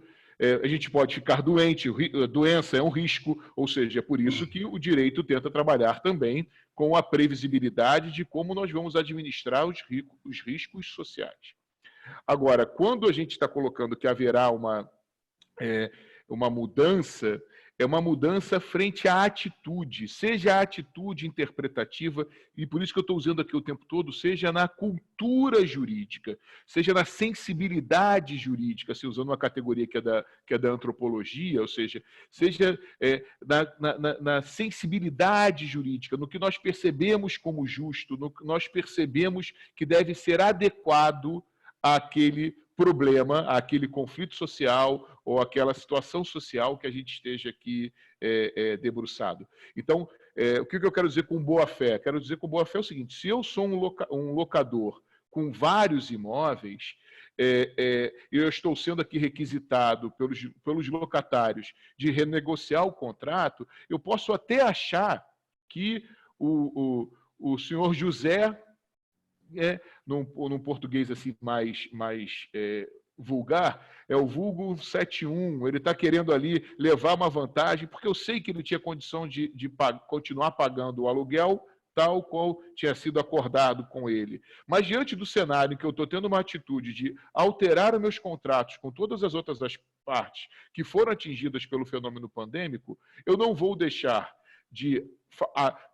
a gente pode ficar doente, doença é um risco, ou seja, é por isso que o direito tenta trabalhar também com a previsibilidade de como nós vamos administrar os riscos sociais. Agora, quando a gente está colocando que haverá uma mudança, é uma mudança frente à atitude, seja a atitude interpretativa, e por isso que eu estou usando aqui o tempo todo, seja na cultura jurídica, seja na sensibilidade jurídica, se usando uma categoria que é da antropologia, ou seja na sensibilidade jurídica, no que nós percebemos como justo, no que nós percebemos que deve ser adequado àquele problema, àquele conflito social ou aquela situação social que a gente esteja aqui debruçado. Então, o que eu quero dizer com boa-fé? Quero dizer com boa-fé o seguinte: se eu sou um locador com vários imóveis, eu estou sendo aqui requisitado pelos locatários de renegociar o contrato, eu posso até achar que o senhor José, num português assim mais vulgar, é o vulgo 71, ele está querendo ali levar uma vantagem, porque eu sei que ele tinha condição de continuar pagando o aluguel tal qual tinha sido acordado com ele. Mas diante do cenário em que eu estou tendo uma atitude de alterar os meus contratos com todas as outras partes que foram atingidas pelo fenômeno pandêmico, eu não vou deixar de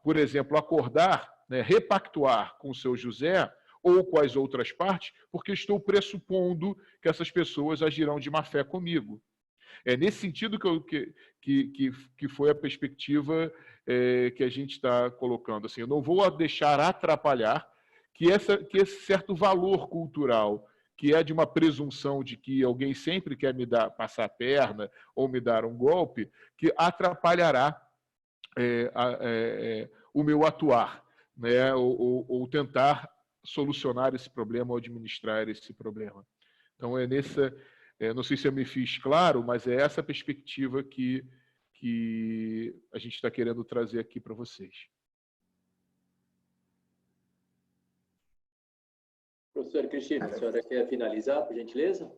por exemplo, acordar, né, repactuar com o seu José ou com as outras partes, porque estou pressupondo que essas pessoas agirão de má fé comigo. É nesse sentido que foi a perspectiva que a gente está colocando. Assim, eu não vou deixar atrapalhar que esse certo valor cultural, que é de uma presunção de que alguém sempre quer passar a perna ou me dar um golpe, que atrapalhará o meu atuar, né? ou tentar solucionar esse problema ou administrar esse problema. Então, não sei se eu me fiz claro, mas é essa perspectiva que a gente está querendo trazer aqui para vocês. Professora Cristina, a senhora quer finalizar, por gentileza?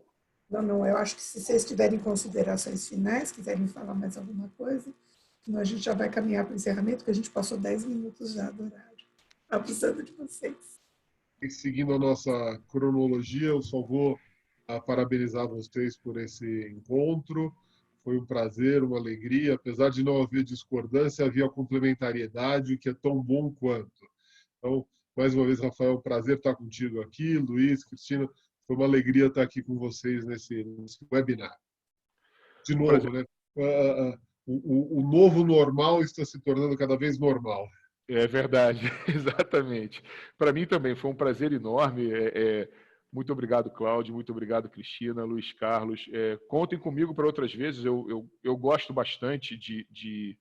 Não, eu acho que se vocês tiverem considerações finais, quiserem falar mais alguma coisa, senão a gente já vai caminhar para o encerramento, porque a gente passou 10 minutos já do horário. Está precisando de vocês. E seguindo a nossa cronologia, eu só vou parabenizar vocês por esse encontro. Foi um prazer, uma alegria. Apesar de não haver discordância, havia complementariedade, o que é tão bom quanto. Então, mais uma vez, Rafael, um prazer estar contigo aqui. Luiz, Cristina, foi uma alegria estar aqui com vocês nesse webinar. De novo, né? O novo normal está se tornando cada vez normal. É verdade, exatamente. Para mim também foi um prazer enorme. Muito obrigado, Cláudio. Muito obrigado, Cristina, Luiz Carlos. Contem comigo para outras vezes. Eu gosto bastante de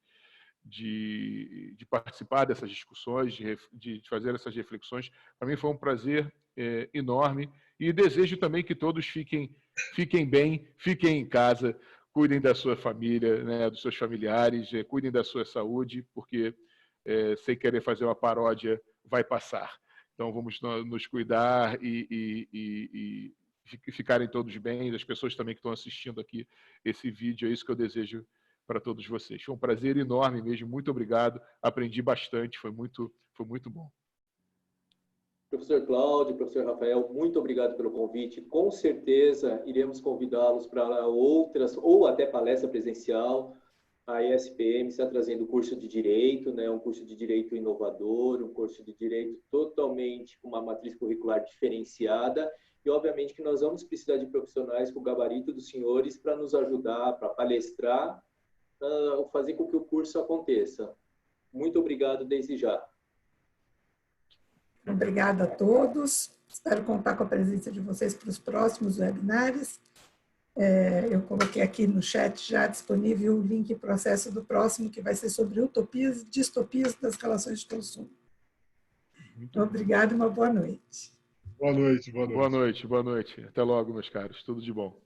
participar dessas discussões, de fazer essas reflexões. Para mim foi um prazer enorme. E desejo também que todos fiquem bem, fiquem em casa, cuidem da sua família, né, dos seus familiares, cuidem da sua saúde, porque sem querer fazer uma paródia, vai passar. Então, vamos nos cuidar e ficarem todos bem. As pessoas também que estão assistindo aqui esse vídeo, é isso que eu desejo para todos vocês. Foi um prazer enorme mesmo. Muito obrigado. Aprendi bastante. Foi muito bom. Professor Cláudio, professor Rafael, muito obrigado pelo convite. Com certeza, iremos convidá-los para outras, ou até palestra presencial. A ESPM está trazendo curso de Direito, né? Um curso de Direito inovador, um curso de Direito totalmente com uma matriz curricular diferenciada. E, obviamente, que nós vamos precisar de profissionais com o gabarito dos senhores para nos ajudar, para palestrar, fazer com que o curso aconteça. Muito obrigado desde já. Obrigada a todos. Espero contar com a presença de vocês para os próximos webinários. Eu coloquei aqui no chat já disponível o link e processo do próximo, que vai ser sobre utopias e distopias das relações de consumo. Obrigado e uma boa noite. Boa noite, boa noite. Boa noite, boa noite. Até logo, meus caros. Tudo de bom.